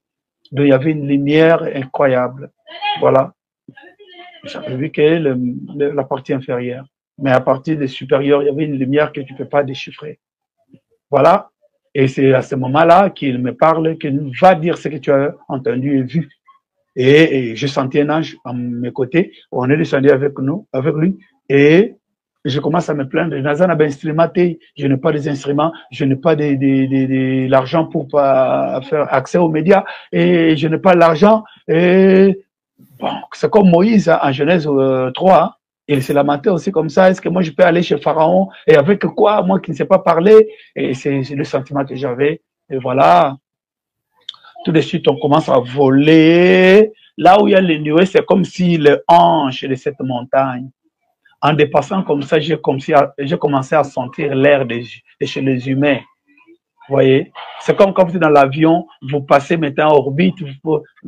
Donc, il y avait une lumière incroyable. Voilà. J'avais vu que la partie inférieure. Mais à partir des supérieurs, il y avait une lumière que tu ne peux pas déchiffrer. Voilà. Et c'est à ce moment-là qu'il me parle, qu'il va dire ce que tu as entendu et vu. Et je sentis un ange à mes côtés. On est descendu avec lui. Et je commence à me plaindre. Je n'ai pas des instruments, je n'ai pas de l'argent pour pas faire accès aux médias. Et je n'ai pas l'argent. Et bon, c'est comme Moïse en Genèse 3. Il s'est lamenté aussi comme ça. Est-ce que moi je peux aller chez Pharaon? Et avec quoi? Moi qui ne sais pas parler. Et c'est le sentiment que j'avais. Et voilà. Tout de suite, on commence à voler. Là où il y a les nuées, c'est comme si le hanche de cette montagne. En dépassant comme ça, j'ai commencé à sentir l'air de chez les humains. Vous voyez, c'est comme quand vous êtes dans l'avion, vous passez maintenant en orbite,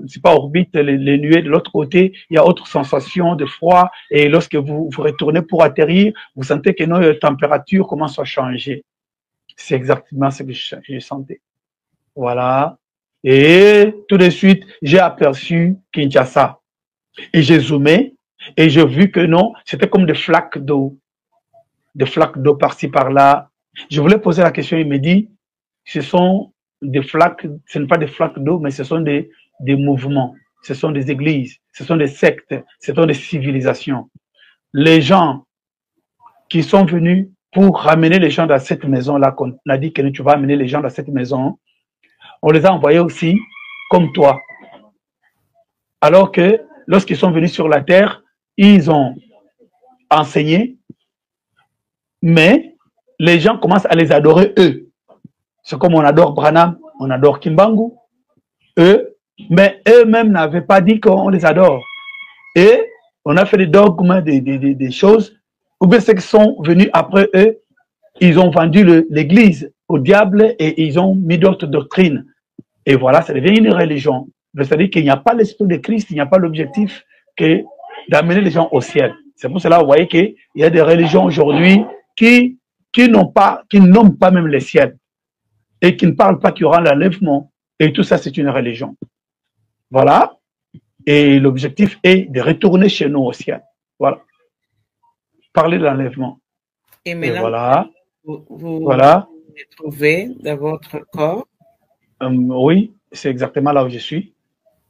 c'est pas orbite, les nuées de l'autre côté, il y a autre sensation de froid, et lorsque vous retournez pour atterrir, vous sentez que nos températures commencent à changer. C'est exactement ce que je sentais. Voilà. Et tout de suite, j'ai aperçu Kinshasa. Et j'ai zoomé, et j'ai vu que non, c'était comme des flaques d'eau par-ci, par-là. Je voulais poser la question, il me dit, ce sont des flaques, ce n'est pas des flaques d'eau, mais ce sont des mouvements, ce sont des églises, ce sont des sectes, ce sont des civilisations. Les gens qui sont venus pour ramener les gens dans cette maison-là, qu'on a dit que tu vas amener les gens dans cette maison, on les a envoyés aussi comme toi. Alors que lorsqu'ils sont venus sur la terre, ils ont enseigné, mais les gens commencent à les adorer eux. C'est comme on adore Branham, on adore Kimbangu, eux, mais eux-mêmes n'avaient pas dit qu'on les adore. Et on a fait des dogmes, des choses, ou bien ceux qui sont venus après eux, ils ont vendu l'église au diable et ils ont mis d'autres doctrines. Et voilà, ça devient une religion. C'est-à-dire qu'il n'y a pas l'esprit de Christ, il n'y a pas l'objectif que d'amener les gens au ciel. C'est pour cela, vous voyez qu'il y a des religions aujourd'hui qui n'ont pas même le ciel et qui ne parlent pas qu'il y aura l'enlèvement. Et tout ça, c'est une religion. Voilà. Et l'objectif est de retourner chez nous au ciel. Voilà. Parler de l'enlèvement. Et maintenant, voilà. Vous trouvez dans votre corps? Oui, c'est exactement là où je suis.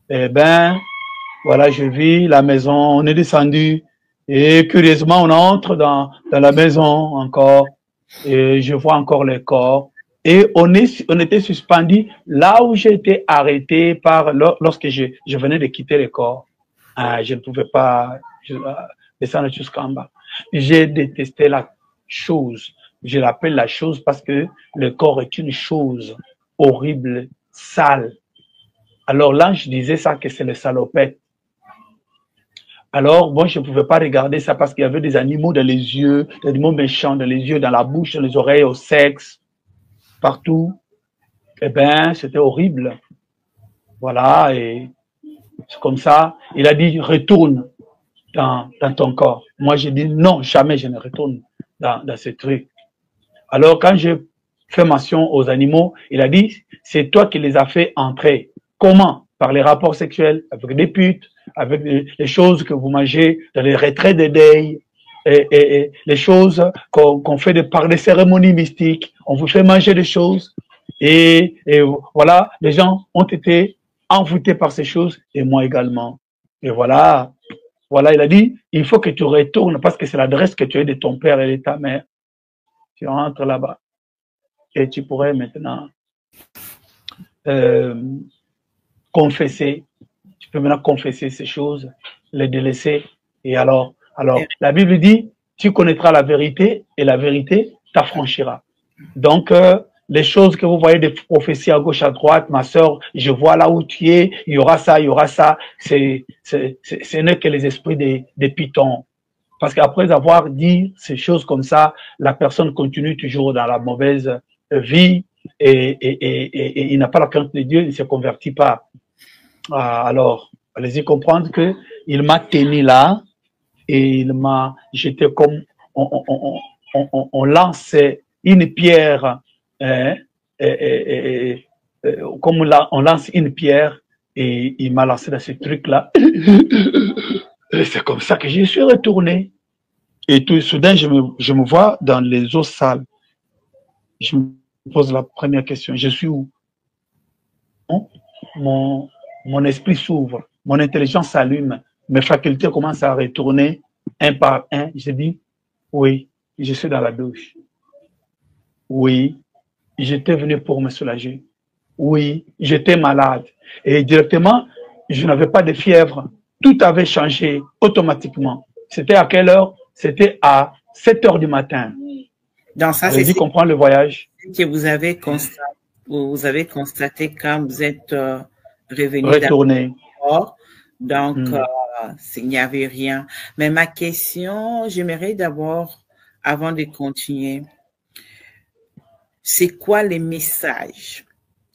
Eh ben, voilà, je vis la maison, on est descendu et curieusement, on entre dans la maison encore et je vois encore les corps. Et on était suspendu là où j'ai été arrêté par lorsque je venais de quitter le corps. Je ne pouvais pas descendre jusqu'en bas. J'ai détesté la chose. Je l'appelle la chose parce que le corps est une chose horrible, sale. Alors l'ange disait ça, que c'est le salopette. Alors, bon, je ne pouvais pas regarder ça parce qu'il y avait des animaux dans les yeux, des animaux méchants dans les yeux, dans la bouche, dans les oreilles, au sexe, partout. Eh ben, c'était horrible. Voilà, et c'est comme ça. Il a dit, retourne dans ton corps. Moi, j'ai dit, non, jamais je ne retourne dans ce truc. Alors, quand j'ai fait mention aux animaux, il a dit, c'est toi qui les as fait entrer. Comment? Par les rapports sexuels, avec des putes, avec les choses que vous mangez dans les retraits des deuils, et les choses qu'on fait par des cérémonies mystiques. On vous fait manger des choses. Et voilà, les gens ont été envoûtés par ces choses, et moi également. Et voilà, il a dit, il faut que tu retournes parce que c'est l'adresse que tu as de ton père et de ta mère. Tu rentres là-bas. Et tu pourrais maintenant confesser. Tu peux maintenant confesser ces choses, les délaisser. Et alors, la Bible dit, tu connaîtras la vérité et la vérité t'affranchira. Donc, les choses que vous voyez des prophéties à gauche, à droite, ma sœur, je vois là où tu es, il y aura ça, il y aura ça. Ce n'est que les esprits des pitons. Parce qu'après avoir dit ces choses comme ça, la personne continue toujours dans la mauvaise vie et il n'a pas la crainte de Dieu, il ne se convertit pas. Alors, allez-y comprendre que il m'a tenu là et il m'a jeté comme on lance une pierre, hein, comme on lance une pierre et il m'a lancé dans ce truc-là. C'est comme ça que je suis retourné. Et tout soudain, je me vois dans les eaux sales. Je me pose la première question. Je suis où? Mon esprit s'ouvre, mon intelligence s'allume, mes facultés commencent à retourner un par un. Je dis, oui, je suis dans la douche. Oui, j'étais venu pour me soulager. Oui, j'étais malade. Et directement, je n'avais pas de fièvre. Tout avait changé automatiquement. C'était à quelle heure? C'était à 7 heures du matin. Donc ça, c'est ce comprendre le voyage que vous avez constaté quand vous êtes revenu. Retourné. Donc, il n'y avait rien. Mais ma question, j'aimerais d'abord, avant de continuer, c'est quoi les messages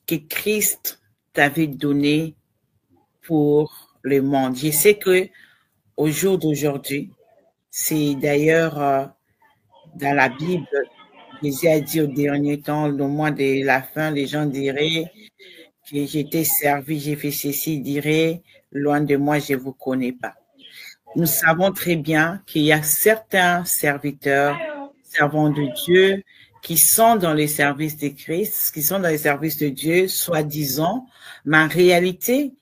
que Christ t'avait donnés pour le monde? Je sais que au jour d'aujourd'hui, c'est d'ailleurs dans la Bible, Jésus a dit au dernier temps, au mois de la fin, les gens diraient que j'étais servi, j'ai fait ceci, ils diraient, loin de moi, je ne vous connais pas. Nous savons très bien qu'il y a certains serviteurs, servants de Dieu, qui sont dans les services de Christ, qui sont dans les services de Dieu, soi-disant, mais en réalité,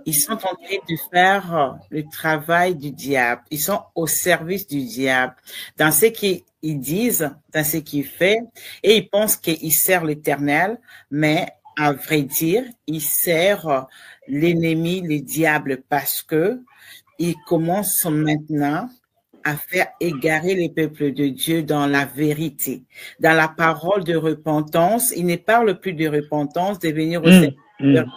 ils sont en train de faire le travail du diable. Ils sont au service du diable. Dans ce qu'ils disent, dans ce qu'ils font, et ils pensent qu'ils servent l'Éternel, mais à vrai dire, ils servent l'ennemi, le diable, parce que ils commencent maintenant à faire égarer les peuples de Dieu dans la vérité, dans la parole de repentance. Ils ne parlent plus de repentance, de venir au Seigneur.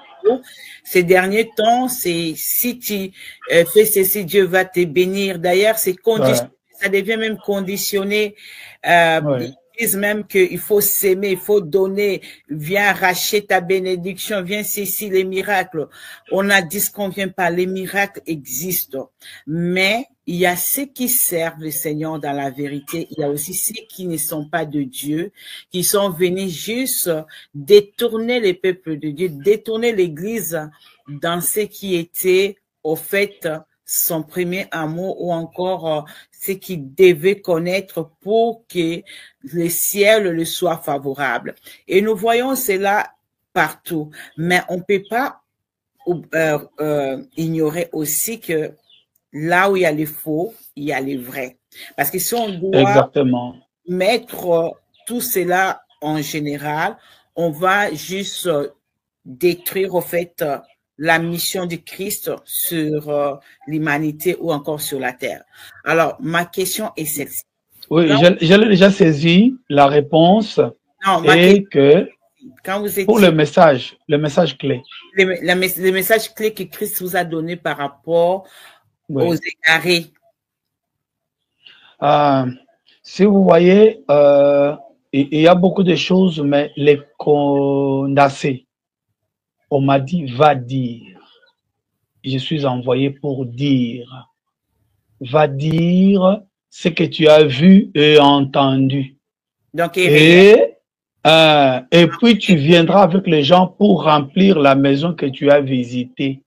Ces derniers temps, c'est si tu fais ceci, Dieu va te bénir. D'ailleurs, c'est conditionné, ça devient même conditionné. Ils disent même qu'il faut s'aimer, il faut donner, viens arracher ta bénédiction, viens ceci, les miracles. On a dit ce qu'on vient pas, les miracles existent. Mais il y a ceux qui servent le Seigneur dans la vérité. Il y a aussi ceux qui ne sont pas de Dieu, qui sont venus juste détourner les peuples de Dieu, détourner l'Église dans ce qui était, au fait, son premier amour ou encore ce qu'il devait connaître pour que le ciel le soit favorable. Et nous voyons cela partout. Mais on ne peut pas ignorer aussi que là où il y a les faux, il y a les vrais. Parce que si on doit mettre tout cela en général, on va juste détruire au fait la mission du Christ sur l'humanité ou encore sur la terre. Alors, ma question est celle-ci. Oui, j'allais déjà saisi la réponse. Non, et que quand vous étiez, pour le message clé. Le message clé que Christ vous a donné par rapport aux égarés. Si vous voyez, il y a beaucoup de choses, mais les condensés. On m'a dit, va dire. Je suis envoyé pour dire. Va dire ce que tu as vu et entendu. Donc, et puis tu viendras avec les gens pour remplir la maison que tu as visitée.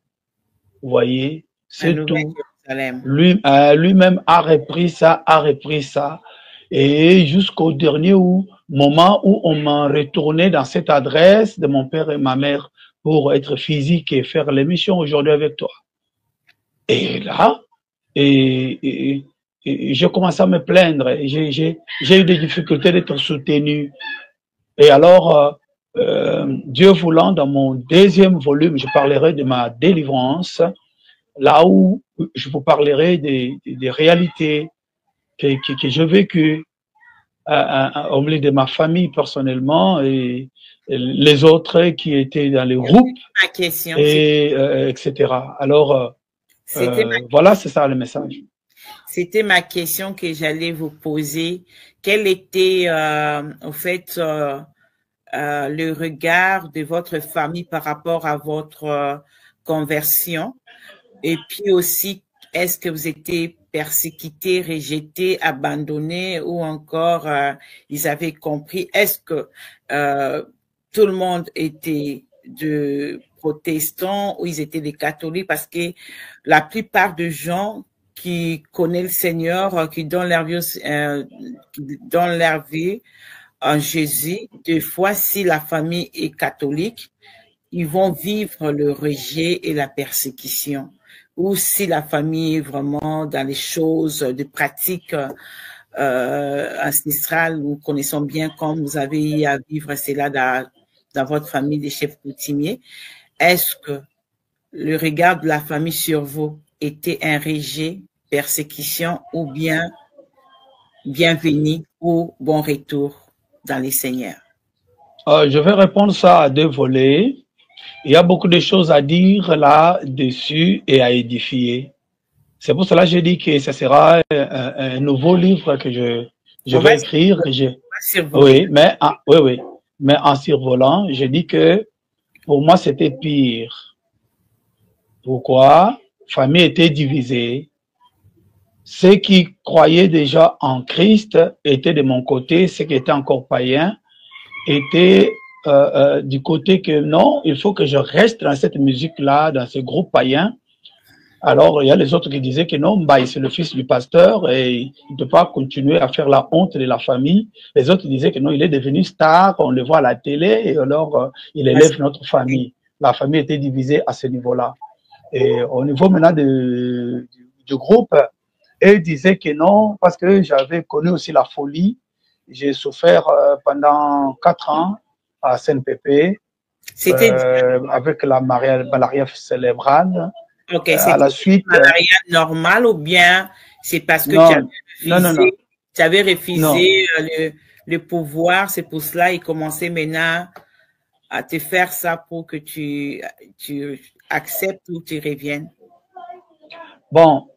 Vous voyez, c'est tout. Lui-même a repris ça, et jusqu'au dernier moment où on m'a retourné dans cette adresse de mon père et ma mère pour être physique et faire l'émission aujourd'hui avec toi. Et là, j'ai commencé à me plaindre. J'ai eu des difficultés d'être soutenu. Et alors, Dieu voulant, dans mon deuxième volume, je parlerai de ma délivrance, là où je vous parlerai des réalités que j'ai vécues au milieu de ma famille personnellement et les autres qui étaient dans les groupes, Ma question, et etc. Alors, voilà, c'est ça le message. c'était ma question que j'allais vous poser. Quel était, au fait, le regard de votre famille par rapport à votre conversion? Et puis aussi, est-ce que vous étiez persécutés, rejetés, abandonnés ou encore ils avaient compris? Est-ce que tout le monde était de protestants ou ils étaient des catholiques? Parce que la plupart des gens qui connaissent le Seigneur, qui donnent leur vie en Jésus, des fois, si la famille est catholique, ils vont vivre le rejet et la persécution. Ou si la famille est vraiment dans les choses de pratique ancestrales, nous connaissons bien comme vous avez à vivre cela dans votre famille des chefs coutumiers. Est-ce que le regard de la famille sur vous était un rejet, persécution ou bien bienvenue ou bon retour dans les seigneurs? Je vais répondre ça à 2 volets. Il y a beaucoup de choses à dire là-dessus et à édifier. C'est pour cela que j'ai dit que ce sera un nouveau livre que je vais écrire. Oui, mais en survolant, j'ai dit que pour moi, c'était pire. Pourquoi? Famille était divisée. Ceux qui croyaient déjà en Christ étaient de mon côté, ceux qui étaient encore païens étaient du côté que non, il faut que je reste dans cette musique-là, dans ce groupe païen. Alors, il y a les autres qui disaient que non, bah, c'est le fils du pasteur et il ne peut pas continuer à faire la honte de la famille. Les autres disaient que non, il est devenu star, on le voit à la télé et alors il élève notre famille. La famille était divisée à ce niveau-là. Et au niveau maintenant du groupe, ils disaient que non, parce que j'avais connu aussi la folie. J'ai souffert pendant 4 ans à Saint-Pépé avec la malaria cérébrale. Ok, c'est à la suite. Malaria normale ou bien c'est parce que tu avais refusé le pouvoir, c'est pour cela qu'il commençait maintenant à te faire ça pour que tu acceptes ou tu reviennes? Bon,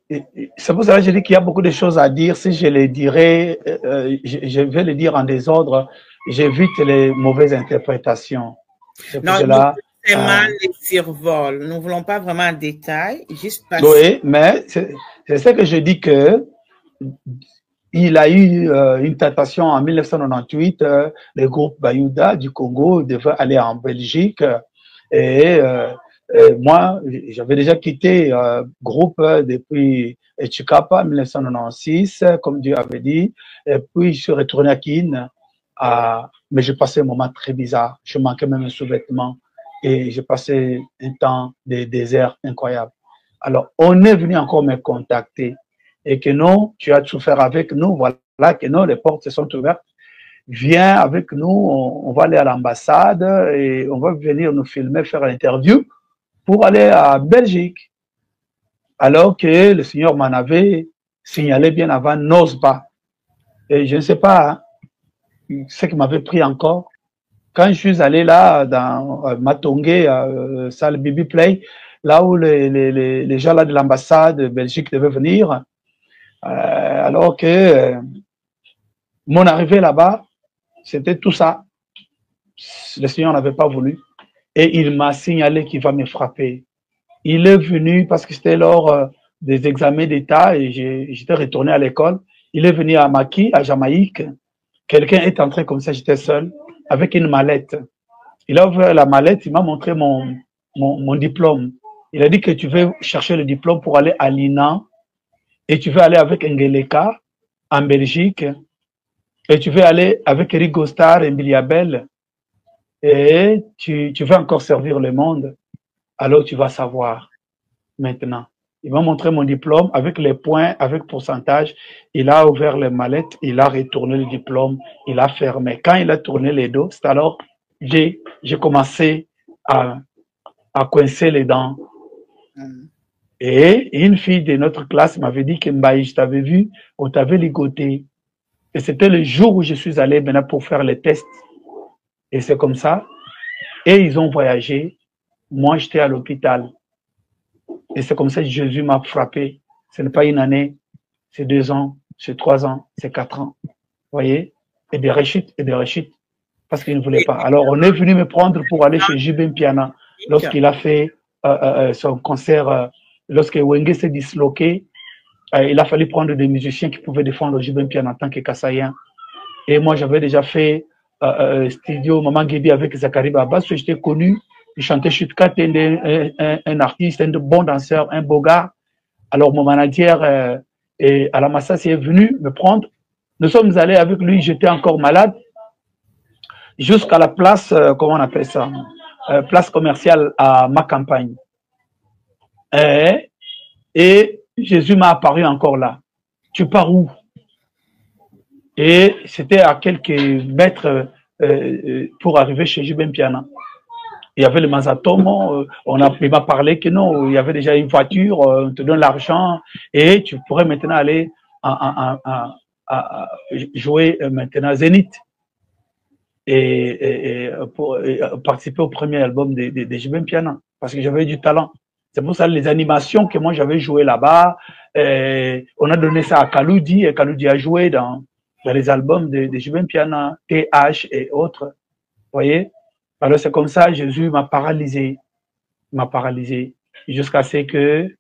c'est pour ça que je dis qu'il y a beaucoup de choses à dire. Si je les dirais, je vais les dire en désordre. J'évite les mauvaises interprétations. C'est pour cela. C'est mal les survols. Nous ne voulons pas vraiment en détail, juste passer. Oui, mais c'est ce que je dis que il a eu une tentation en 1998. Le groupe Bayouda du Congo devait aller en Belgique et moi, j'avais déjà quitté groupe depuis Chikapa en 1996, comme Dieu avait dit. Et puis, je suis retourné à Kin. Mais j'ai passé un moment très bizarre. Je manquais même un sous-vêtement. Et j'ai passé un temps de désert incroyable. Alors, on est venu encore me contacter. Et que non, tu as souffert avec nous. Voilà, que non, les portes se sont ouvertes. Viens avec nous, on va aller à l'ambassade et on va venir nous filmer, faire une interview pour aller à Belgique. Alors que le Seigneur m'en avait signalé bien avant, n'ose pas. Et je ne sais pas ce qui m'avait pris encore. Quand je suis allé là, dans Matongé, salle Bibi Play, là où les gens là de l'ambassade de Belgique devaient venir, alors que mon arrivée là-bas, c'était tout ça. Le Seigneur n'avait pas voulu. Et il m'a signalé qu'il va me frapper. Il est venu parce que c'était lors des examens d'État et j'étais retourné à l'école. Il est venu à Maki, à Jamaïque. Quelqu'un est entré comme ça, j'étais seul, avec une mallette. Il a ouvert la mallette, il m'a montré mon diplôme. Il a dit que tu veux chercher le diplôme pour aller à l'INA et tu veux aller avec Ngeleka en Belgique et tu veux aller avec Eric Gostar et Biliabel et tu veux encore servir le monde. Alors tu vas savoir maintenant. Il m'a montré mon diplôme avec les points, avec pourcentage. Il a ouvert les mallettes, il a retourné le diplôme, il a fermé. Quand il a tourné les dos, c'est alors j'ai commencé à coincer les dents. Et une fille de notre classe m'avait dit que Mbaye, je t'avais vu, on t'avait ligoté. Et c'était le jour où je suis allé maintenant pour faire les tests. Et c'est comme ça. Et ils ont voyagé. Moi, j'étais à l'hôpital. Et c'est comme ça que Jésus m'a frappé. Ce n'est pas une année, c'est 2 ans, c'est 3 ans, c'est 4 ans. Vous voyez? Et des rechutes, parce qu'il ne voulait pas. Alors, on est venu me prendre pour aller chez Jibin Piana lorsqu'il a fait son concert, lorsque Wenge s'est disloqué. Il a fallu prendre des musiciens qui pouvaient défendre le Jibin Piana en tant que Kassaïen. Et moi, j'avais déjà fait studio Maman Guébi avec Zachary Babas. J'étais connu. Il chantait Chutkat, un artiste, un bon danseur, un beau gars. Alors, mon manager et Alamassas est venu me prendre. Nous sommes allés avec lui, j'étais encore malade, jusqu'à la place, comment on appelle ça, place commerciale à ma campagne. Et Jésus m'a apparu encore là. Tu pars où? Et c'était à quelques mètres pour arriver chez Jibin Piana. Il y avait le Mazatomo, il m'a parlé que non, il y avait déjà une voiture, on te donne l'argent et tu pourrais maintenant aller à jouer maintenant Zénith et pour participer au premier album de Jibin Piana parce que j'avais du talent. C'est pour ça les animations que moi j'avais joué là-bas, on a donné ça à Kaloudi et Kaloudi a joué dans les albums de Jibin Piana, TH et autres. Vous voyez? Alors c'est comme ça, Jésus m'a paralysé jusqu'à ce que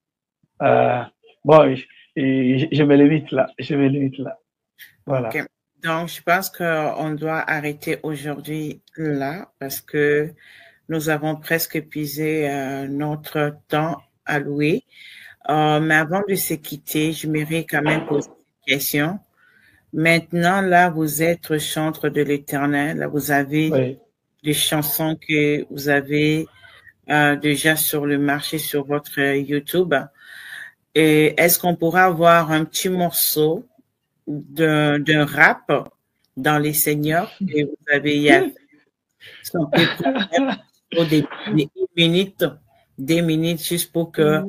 bon, je me limite là, voilà. Okay. Donc je pense qu'on doit arrêter aujourd'hui là parce que nous avons presque épuisé notre temps alloué. Mais avant de se quitter, je m'aimerais quand même poser une question. Maintenant, là, vous êtes chantre de l'Éternel. Là, vous avez des chansons que vous avez déjà sur le marché, sur votre YouTube. Et est-ce qu'on pourra avoir un petit morceau d'un rap dans les seigneurs que vous avez des minutes juste pour que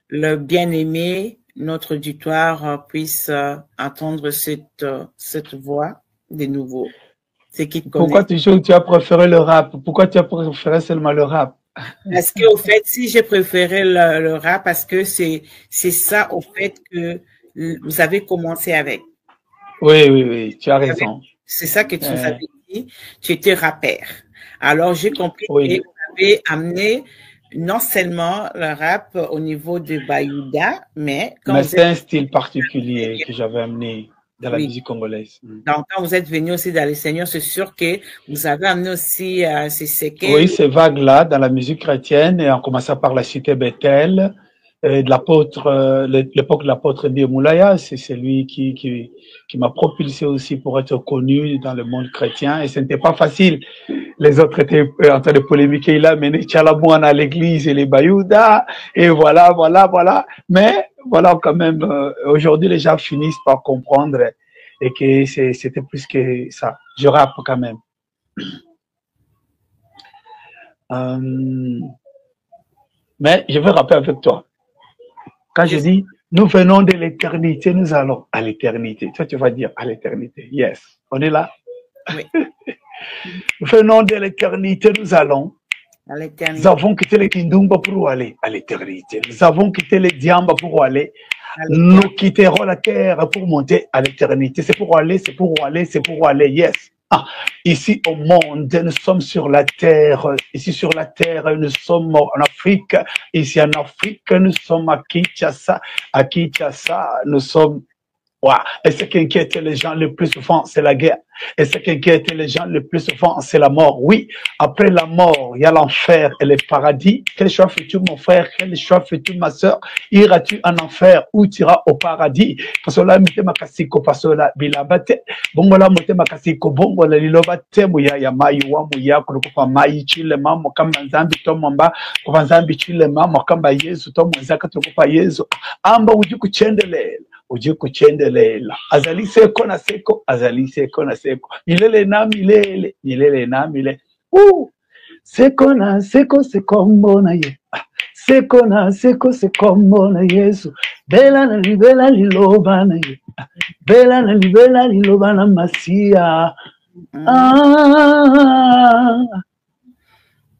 le bien-aimé, notre auditoire, puisse entendre cette voix de nouveau. Pourquoi toujours tu as préféré le rap? Pourquoi tu as préféré seulement le rap? Parce que, au fait, si j'ai préféré le rap, parce que c'est ça, au fait, que vous avez commencé avec. Oui, tu as raison. C'est ça que tu nous avais dit. Tu étais rappeur. Alors, j'ai compris que vous avez amené non seulement le rap au niveau de Bayouda, mais c'est un style particulier que j'avais amené dans la musique congolaise. Donc, quand vous êtes venu aussi dans les Seigneurs, c'est sûr que vous avez amené aussi ces séquelles. Oui, ces vagues-là dans la musique chrétienne, et en commençant par la cité Bethel, de l'apôtre, l'époque de l'apôtre Moulaya, c'est lui qui m'a propulsé aussi pour être connu dans le monde chrétien, et ce n'était pas facile. Les autres étaient en train de polémiquer, il a mené Tchalabouane à l'église et les Bayouda, et voilà. Mais voilà, quand même, aujourd'hui, les gens finissent par comprendre et que c'était plus que ça. Je rappe quand même. Mais je vais rapper avec toi. Quand je dis, nous venons de l'éternité, nous allons à l'éternité. Toi, tu vas dire à l'éternité. Yes. On est là? Oui. Nous venons de l'éternité, nous allons. À l'éternité. Nous avons quitté les Kindumba pour aller à l'éternité. Nous avons quitté les Diamba pour aller. Nous quitterons la terre pour monter à l'éternité. C'est pour aller. Yes. Ici au monde, nous sommes sur la terre. Ici sur la terre, nous sommes en Afrique. Ici en Afrique, nous sommes à Kinshasa. À Kinshasa, nous sommes... Ouais. Et ce qui inquiète les gens le plus souvent, c'est la guerre. Et ce qui inquiète les gens le plus souvent, c'est la mort. Oui, après la mort, il y a l'enfer et le paradis. Quel choix fais-tu, mon frère? Quel choix fais-tu, ma soeur? Iras-tu en enfer ou tu iras au paradis? Parce que là, mite makasiko, parce que là, bilabate. Bongo là, mite makasiko, bongo là, lilobate, mouya, ya maï, wa mouya, kurukufa maï, chilema, mokamba nzambi, tomamba, kufa nzambi, chilema, mokamba yezu, tomonzaka, tukufa yezu. Amba uji kuchendelela. Uje kuchendelela azali seko na seko milele na milele seko na seko mbona ye seko na seko mbona Yesu bela na libela liloba na ye Bela liloba na masia.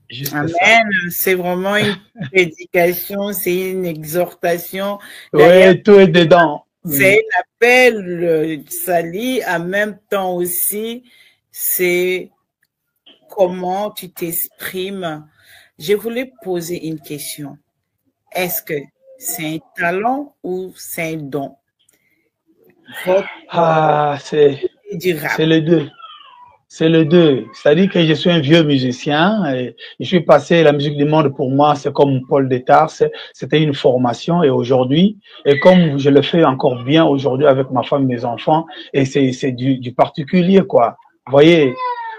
Juste Amen. C'est vraiment une prédication, c'est une exhortation. Oui, tout est dedans. C'est un appel, Sali, en même temps aussi, c'est comment tu t'exprimes. Je voulais poser une question. Est-ce que c'est un talent ou c'est un don? C'est les deux. C'est les deux. C'est-à-dire que je suis un vieux musicien. Et je suis passé, la musique du monde pour moi, c'est comme Paul Détard, c'était une formation et aujourd'hui, et comme je le fais encore bien aujourd'hui avec ma femme et mes enfants, et c'est du particulier, quoi. Vous voyez?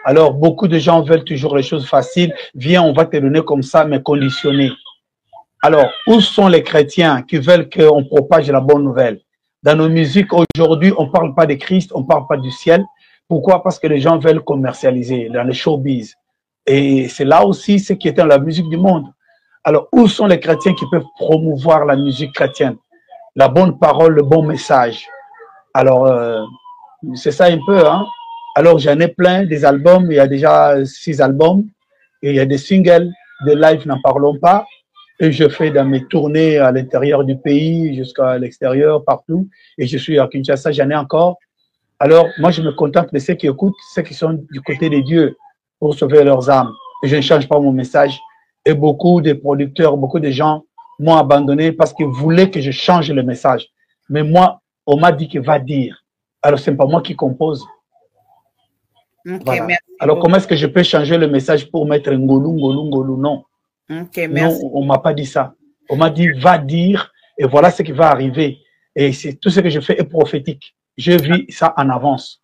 Alors, beaucoup de gens veulent toujours les choses faciles. Viens, on va te donner comme ça, mais conditionné. Alors, où sont les chrétiens qui veulent qu'on propage la bonne nouvelle? Dans nos musiques aujourd'hui, on ne parle pas de Christ, on ne parle pas du ciel. Pourquoi? Parce que les gens veulent commercialiser dans les showbiz. Et c'est là aussi ce qui est dans la musique du monde. Alors, où sont les chrétiens qui peuvent promouvoir la musique chrétienne? La bonne parole, le bon message. Alors, c'est ça un peu, hein? Alors, j'en ai plein, des albums. Il y a déjà 6 albums. Et il y a des singles, des lives, n'en parlons pas. Et je fais dans mes tournées à l'intérieur du pays, jusqu'à l'extérieur, partout. Et je suis à Kinshasa, j'en ai encore. Alors, moi, je me contente de ceux qui écoutent, ceux qui sont du côté de Dieu pour sauver leurs âmes. Et je ne change pas mon message. Et beaucoup de producteurs, beaucoup de gens m'ont abandonné parce qu'ils voulaient que je change le message. Mais moi, on m'a dit qu'il va dire. Alors, ce n'est pas moi qui compose. Okay, voilà. Alors, comment est-ce que je peux changer le message pour mettre Ngolou, Ngolou, Ngolou? Non. Okay, non, on ne m'a pas dit ça. On m'a dit, va dire, et voilà ce qui va arriver. Et c'est tout ce que je fais est prophétique. Je vis ça en avance.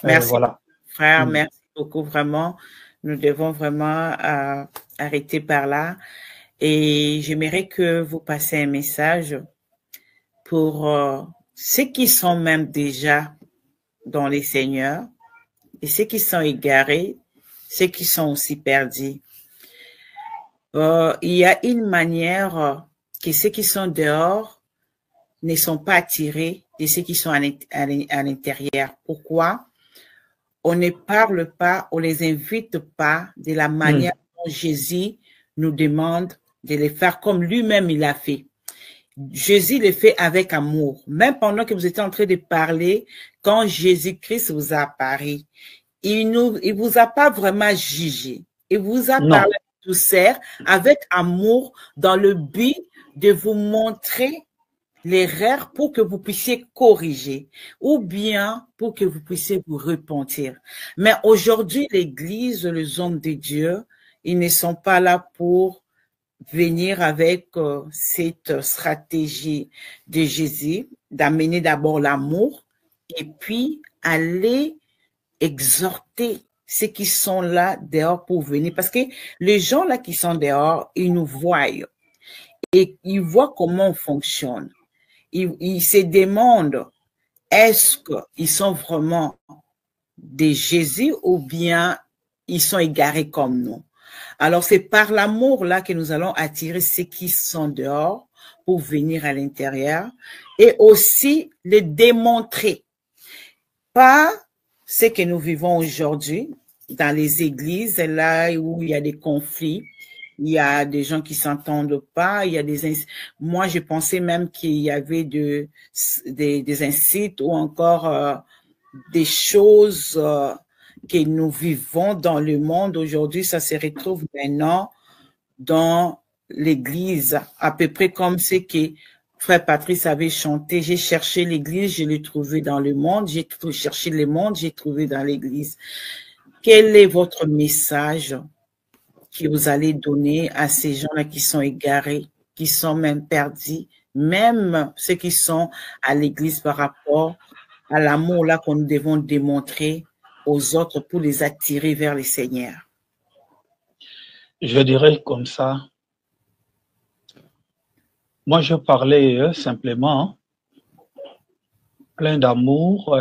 Merci, voilà. frère. Merci beaucoup, vraiment. Nous devons vraiment arrêter par là. Et j'aimerais que vous passiez un message pour ceux qui sont même déjà dans les seigneurs et ceux qui sont égarés, ceux qui sont aussi perdus. Il y a une manière que ceux qui sont dehors ne sont pas attirés de ceux qui sont à l'intérieur. Pourquoi? On ne parle pas, on les invite pas de la manière dont Jésus nous demande de les faire comme lui-même il a fait. Jésus le fait avec amour. Même pendant que vous étiez en train de parler, quand Jésus-Christ vous a apparu, il vous a pas vraiment jugé. Il vous a parlé de douceur, avec amour, dans le but de vous montrer l'erreur pour que vous puissiez corriger ou bien pour que vous puissiez vous repentir. Mais aujourd'hui, l'Église, les hommes de Dieu, ils ne sont pas là pour venir avec cette stratégie de Jésus, d'amener d'abord l'amour et puis aller exhorter ceux qui sont là dehors pour venir. Parce que les gens là qui sont dehors, ils nous voient et ils voient comment on fonctionne. Ils se demandent, est-ce qu'ils sont vraiment des Jésus ou bien ils sont égarés comme nous? Alors, c'est par l'amour là que nous allons attirer ceux qui sont dehors pour venir à l'intérieur et aussi les démontrer. Pas ce que nous vivons aujourd'hui dans les églises, là où il y a des conflits. Il y a des gens qui s'entendent pas. Il y a moi, je pensais même qu'il y avait des incites ou encore des choses que nous vivons dans le monde aujourd'hui. Ça se retrouve maintenant dans l'église, à peu près comme ce que Frère Patrice avait chanté. J'ai cherché l'église, je l'ai trouvé dans le monde. J'ai cherché le monde, j'ai trouvé dans l'église. Quel est votre message que vous allez donner à ces gens-là qui sont égarés, qui sont même perdus, même ceux qui sont à l'église par rapport à l'amour là qu'on nous devons démontrer aux autres pour les attirer vers le Seigneur? Je dirais comme ça. Moi, je parlais simplement plein d'amour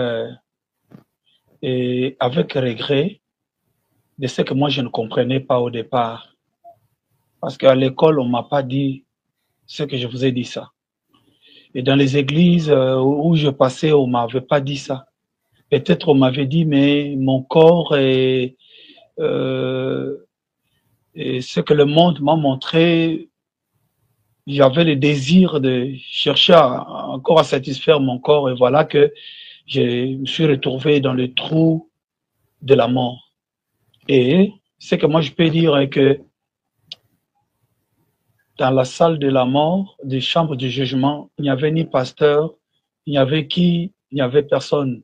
et avec regret de ce que moi je ne comprenais pas au départ. Parce qu'à l'école, on ne m'a pas dit ce que je vous ai dit ça. Et dans les églises où je passais, on m'avait pas dit ça. Peut-être on m'avait dit, mais mon corps et ce que le monde m'a montré, j'avais le désir de chercher encore à satisfaire mon corps, et voilà que je me suis retrouvé dans le trou de la mort. Et ce que moi je peux dire est que dans la salle de la mort, des chambres du jugement, il n'y avait ni pasteur, il n'y avait personne.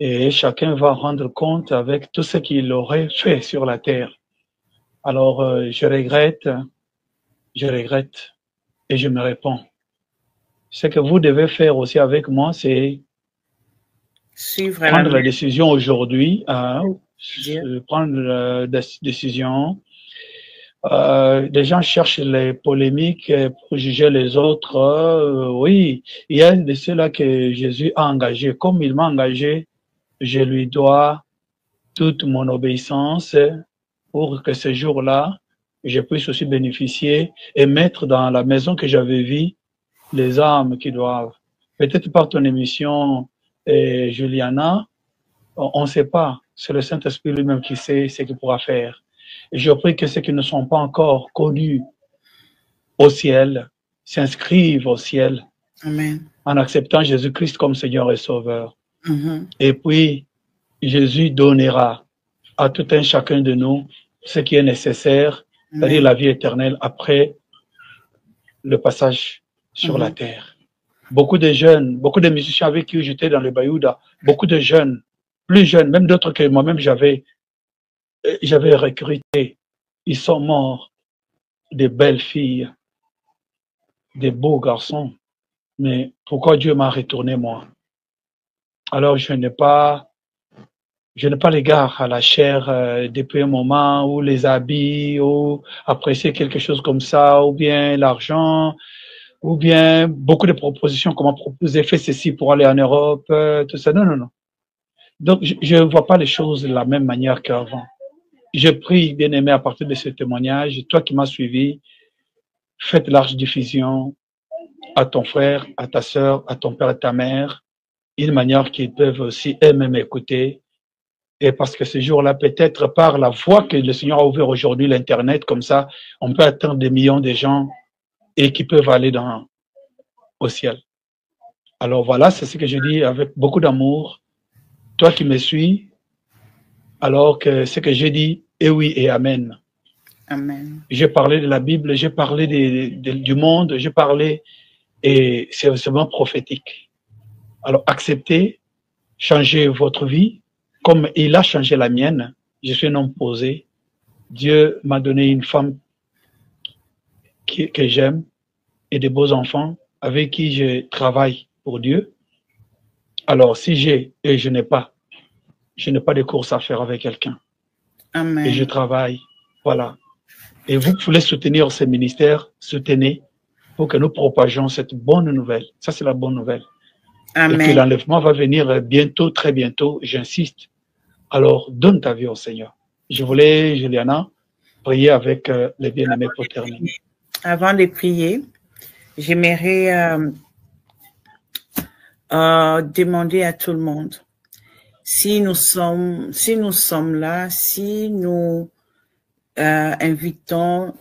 Et chacun va rendre compte avec tout ce qu'il aurait fait sur la terre. Alors, je regrette, et je me réponds. Ce que vous devez faire aussi avec moi, c'est prendre la décision aujourd'hui, prendre la décision. Des gens cherchent les polémiques pour juger les autres. Oui, il y a de ceux-là que Jésus a engagé. Comme il m'a engagé, je lui dois toute mon obéissance pour que ce jour-là, je puisse aussi bénéficier et mettre dans la maison que j'avais vue les âmes qui doivent. Peut-être par ton émission, Juliana, on ne sait pas. C'est le Saint-Esprit lui-même qui sait ce qu'il pourra faire. Et je prie que ceux qui ne sont pas encore connus au ciel s'inscrivent au ciel. Amen. En acceptant Jésus-Christ comme Seigneur et Sauveur. Et puis, Jésus donnera à tout un chacun de nous ce qui est nécessaire, c'est-à-dire la vie éternelle après le passage sur la terre. Beaucoup de jeunes, beaucoup de musiciens avec qui j'étais dans le Bayouda, beaucoup de jeunes, plus jeunes, même d'autres que moi-même j'avais recruté, ils sont morts, des belles filles, des beaux garçons. Mais pourquoi Dieu m'a retourné moi? Alors je n'ai pas l'égard à la chair depuis un moment, ou les habits, ou apprécier quelque chose comme ça, ou bien l'argent, ou bien beaucoup de propositions, comment proposer, fais ceci pour aller en Europe, tout ça. Non, non, non. Donc, je ne vois pas les choses de la même manière qu'avant. Je prie, bien-aimé, à partir de ce témoignage, toi qui m'as suivi, faites large diffusion à ton frère, à ta sœur, à ton père et ta mère, une manière qu'ils peuvent aussi eux-mêmes écouter. Et parce que ce jour-là, peut-être par la voie que le Seigneur a ouvert aujourd'hui, l'Internet, comme ça, on peut atteindre des millions de gens et qui peuvent aller au ciel. Alors voilà, c'est ce que je dis avec beaucoup d'amour. Toi qui me suis, alors que ce que j'ai dit est oui et amen. Amen. J'ai parlé de la Bible, j'ai parlé du monde, j'ai parlé, et c'est vraiment prophétique. Alors acceptez, changez votre vie, comme il a changé la mienne. Je suis un homme posé. Dieu m'a donné une femme que j'aime et de beaux enfants avec qui je travaille pour Dieu. Alors si j'ai et je n'ai pas de course à faire avec quelqu'un. Amen. Et je travaille, voilà. Et vous voulez soutenir ces ministères, soutenez pour que nous propagions cette bonne nouvelle. Ça, c'est la bonne nouvelle. Amen. Et que l'enlèvement va venir bientôt, très bientôt, j'insiste. Alors, donne ta vie au Seigneur. Je voulais, Juliana, prier avec les bien-aimés pour terminer. Avant de prier, j'aimerais demander à tout le monde, si nous sommes là, si nous invitons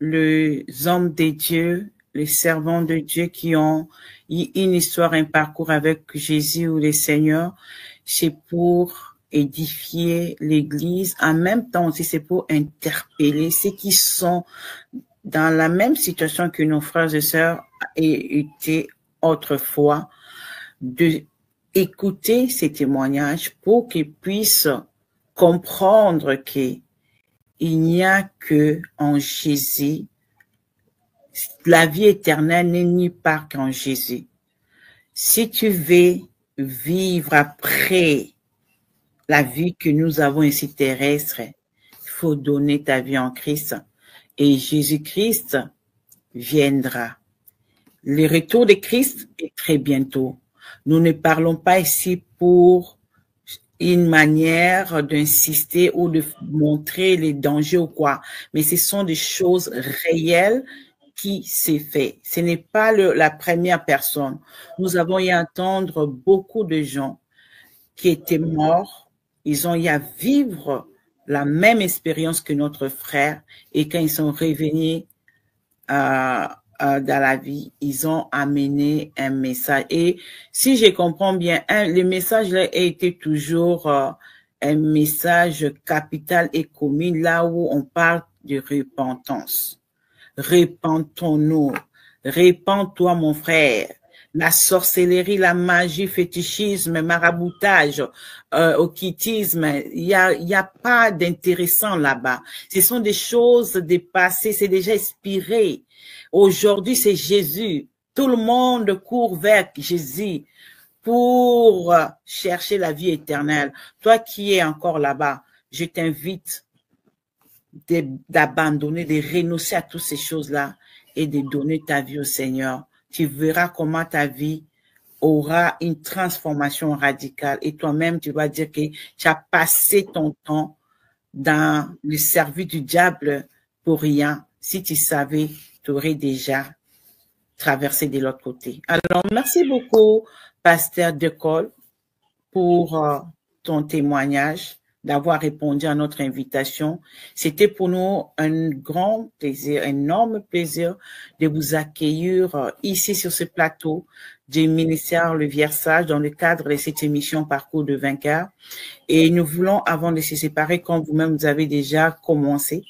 les hommes de Dieu, les servants de Dieu qui ont eu une histoire, un parcours avec Jésus ou le Seigneur, c'est pour édifier l'Église. En même temps aussi, c'est pour interpeller ceux qui sont dans la même situation que nos frères et sœurs étaient autrefois, de écouter ces témoignages pour qu'ils puissent comprendre qu'il n'y a que en Jésus. La vie éternelle n'est nulle part qu'en Jésus. Si tu veux vivre après la vie que nous avons ici terrestre, il faut donner ta vie en Christ. Et Jésus-Christ viendra. Le retour de Christ est très bientôt. Nous ne parlons pas ici pour une manière d'insister ou de montrer les dangers ou quoi, mais ce sont des choses réelles qui s'est fait. Ce n'est pas la première personne. Nous avons eu à entendre beaucoup de gens qui étaient morts. Ils ont eu à vivre la même expérience que notre frère. Et quand ils sont revenus dans la vie, ils ont amené un message. Et si je comprends bien, le message là a été toujours un message capital et commun, là où on parle de repentance. Repentons-nous. Répands-toi, mon frère. La sorcellerie, la magie, fétichisme, maraboutage, occultisme, il y a pas d'intéressant là-bas. Ce sont des choses dépassées, c'est déjà expiré. Aujourd'hui, c'est Jésus. Tout le monde court vers Jésus pour chercher la vie éternelle. Toi qui es encore là-bas, je t'invite d'abandonner, de renoncer à toutes ces choses-là et de donner ta vie au Seigneur. Tu verras comment ta vie aura une transformation radicale et toi-même, tu vas dire que tu as passé ton temps dans le service du diable pour rien. Si tu savais, tu aurais déjà traversé de l'autre côté. Alors, merci beaucoup, Pasteur Decol, pour ton témoignage, d'avoir répondu à notre invitation. C'était pour nous un grand plaisir, un énorme plaisir de vous accueillir ici sur ce plateau du ministère Le Viersage dans le cadre de cette émission Parcours de vainqueur. Et nous voulons, avant de se séparer, comme vous-même vous avez déjà commencé,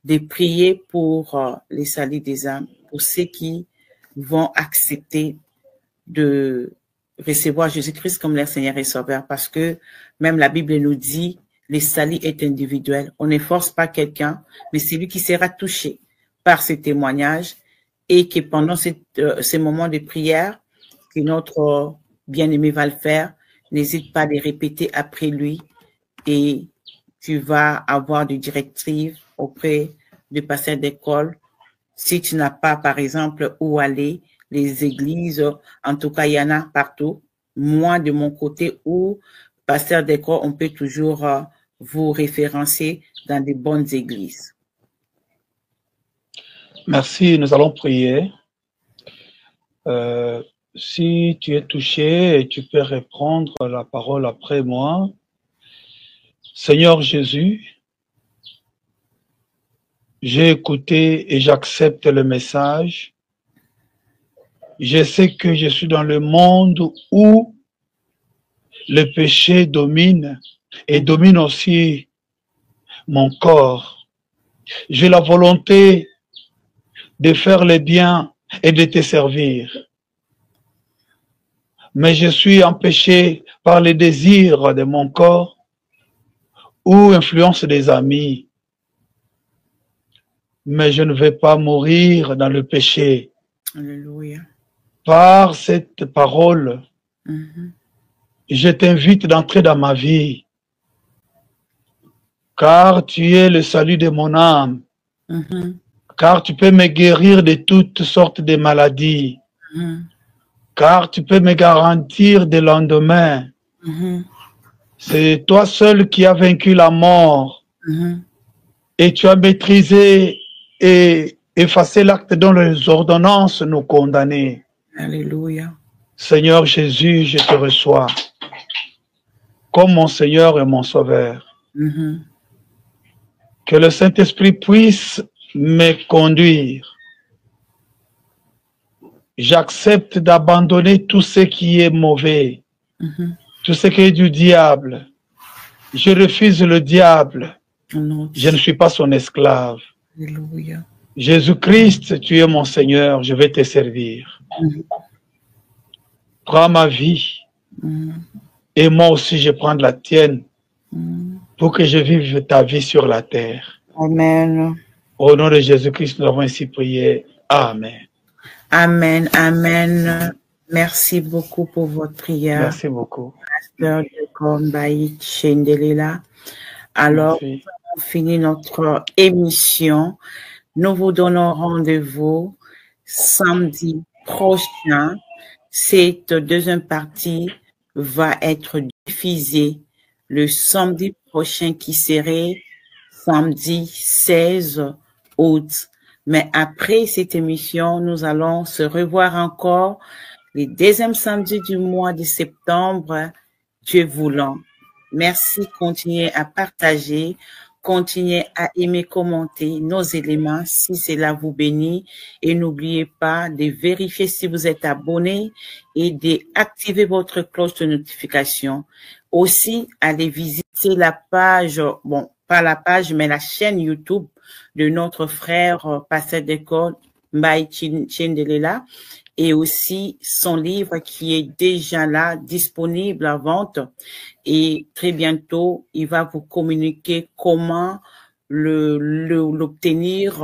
de prier pour les salut des âmes, pour ceux qui vont accepter de recevoir Jésus-Christ comme leur Seigneur et Sauveur, parce que même la Bible nous dit le salut est individuel. On ne force pas quelqu'un, mais c'est lui qui sera touché par ce témoignage et que pendant ces moments de prière que notre bien-aimé va le faire, n'hésite pas à les répéter après lui et tu vas avoir des directives auprès du pasteur d'école. Si tu n'as pas, par exemple, où aller, les églises, en tout cas, il y en a partout. Moi, de mon côté, où pasteur d'école, on peut toujours vous référencer dans des bonnes églises. Merci, nous allons prier. Si tu es touché et tu peux reprendre la parole après moi. Seigneur Jésus, j'ai écouté et j'accepte le message. Je sais que je suis dans le monde où le péché domine et domine aussi mon corps. J'ai la volonté de faire le bien et de te servir. Mais je suis empêché par les désirs de mon corps ou influence des amis. Mais je ne vais pas mourir dans le péché. Alléluia. Par cette parole, je t'invite d'entrer dans ma vie, car tu es le salut de mon âme, car tu peux me guérir de toutes sortes de maladies, car tu peux me garantir des lendemains. C'est toi seul qui as vaincu la mort et tu as maîtrisé et effacé l'acte dont les ordonnances nous condamnaient. Alléluia. Seigneur Jésus, je te reçois comme mon Seigneur et mon Sauveur. Que le Saint-Esprit puisse me conduire. J'accepte d'abandonner tout ce qui est mauvais, tout ce qui est du diable. Je refuse le diable. Je ne suis pas son esclave. Alléluia. Jésus-Christ, tu es mon Seigneur, je vais te servir. Prends ma vie et moi aussi je prends la tienne pour que je vive ta vie sur la terre. Amen. Au nom de Jésus-Christ, nous avons ainsi prié. Amen. Amen, amen. Merci beaucoup pour votre prière. Merci beaucoup. Pasteur de Kombaï Chendelela. Alors, merci. on finit notre émission. Nous vous donnons rendez-vous samedi prochain. Cette deuxième partie va être diffusée le samedi prochain qui serait samedi 16 août. Mais après cette émission, nous allons se revoir encore le deuxième samedi du mois de septembre, Dieu voulant. Merci, continuez à partager, continuez à aimer, commenter nos éléments si cela vous bénit et n'oubliez pas de vérifier si vous êtes abonné et d'activer votre cloche de notification. Aussi, allez visiter la page, bon, pas la page, mais la chaîne YouTube de notre frère pasteur d'école, Mbaye Chindelela, et aussi son livre qui est déjà là, disponible à vente. Et très bientôt, il va vous communiquer comment l'obtenir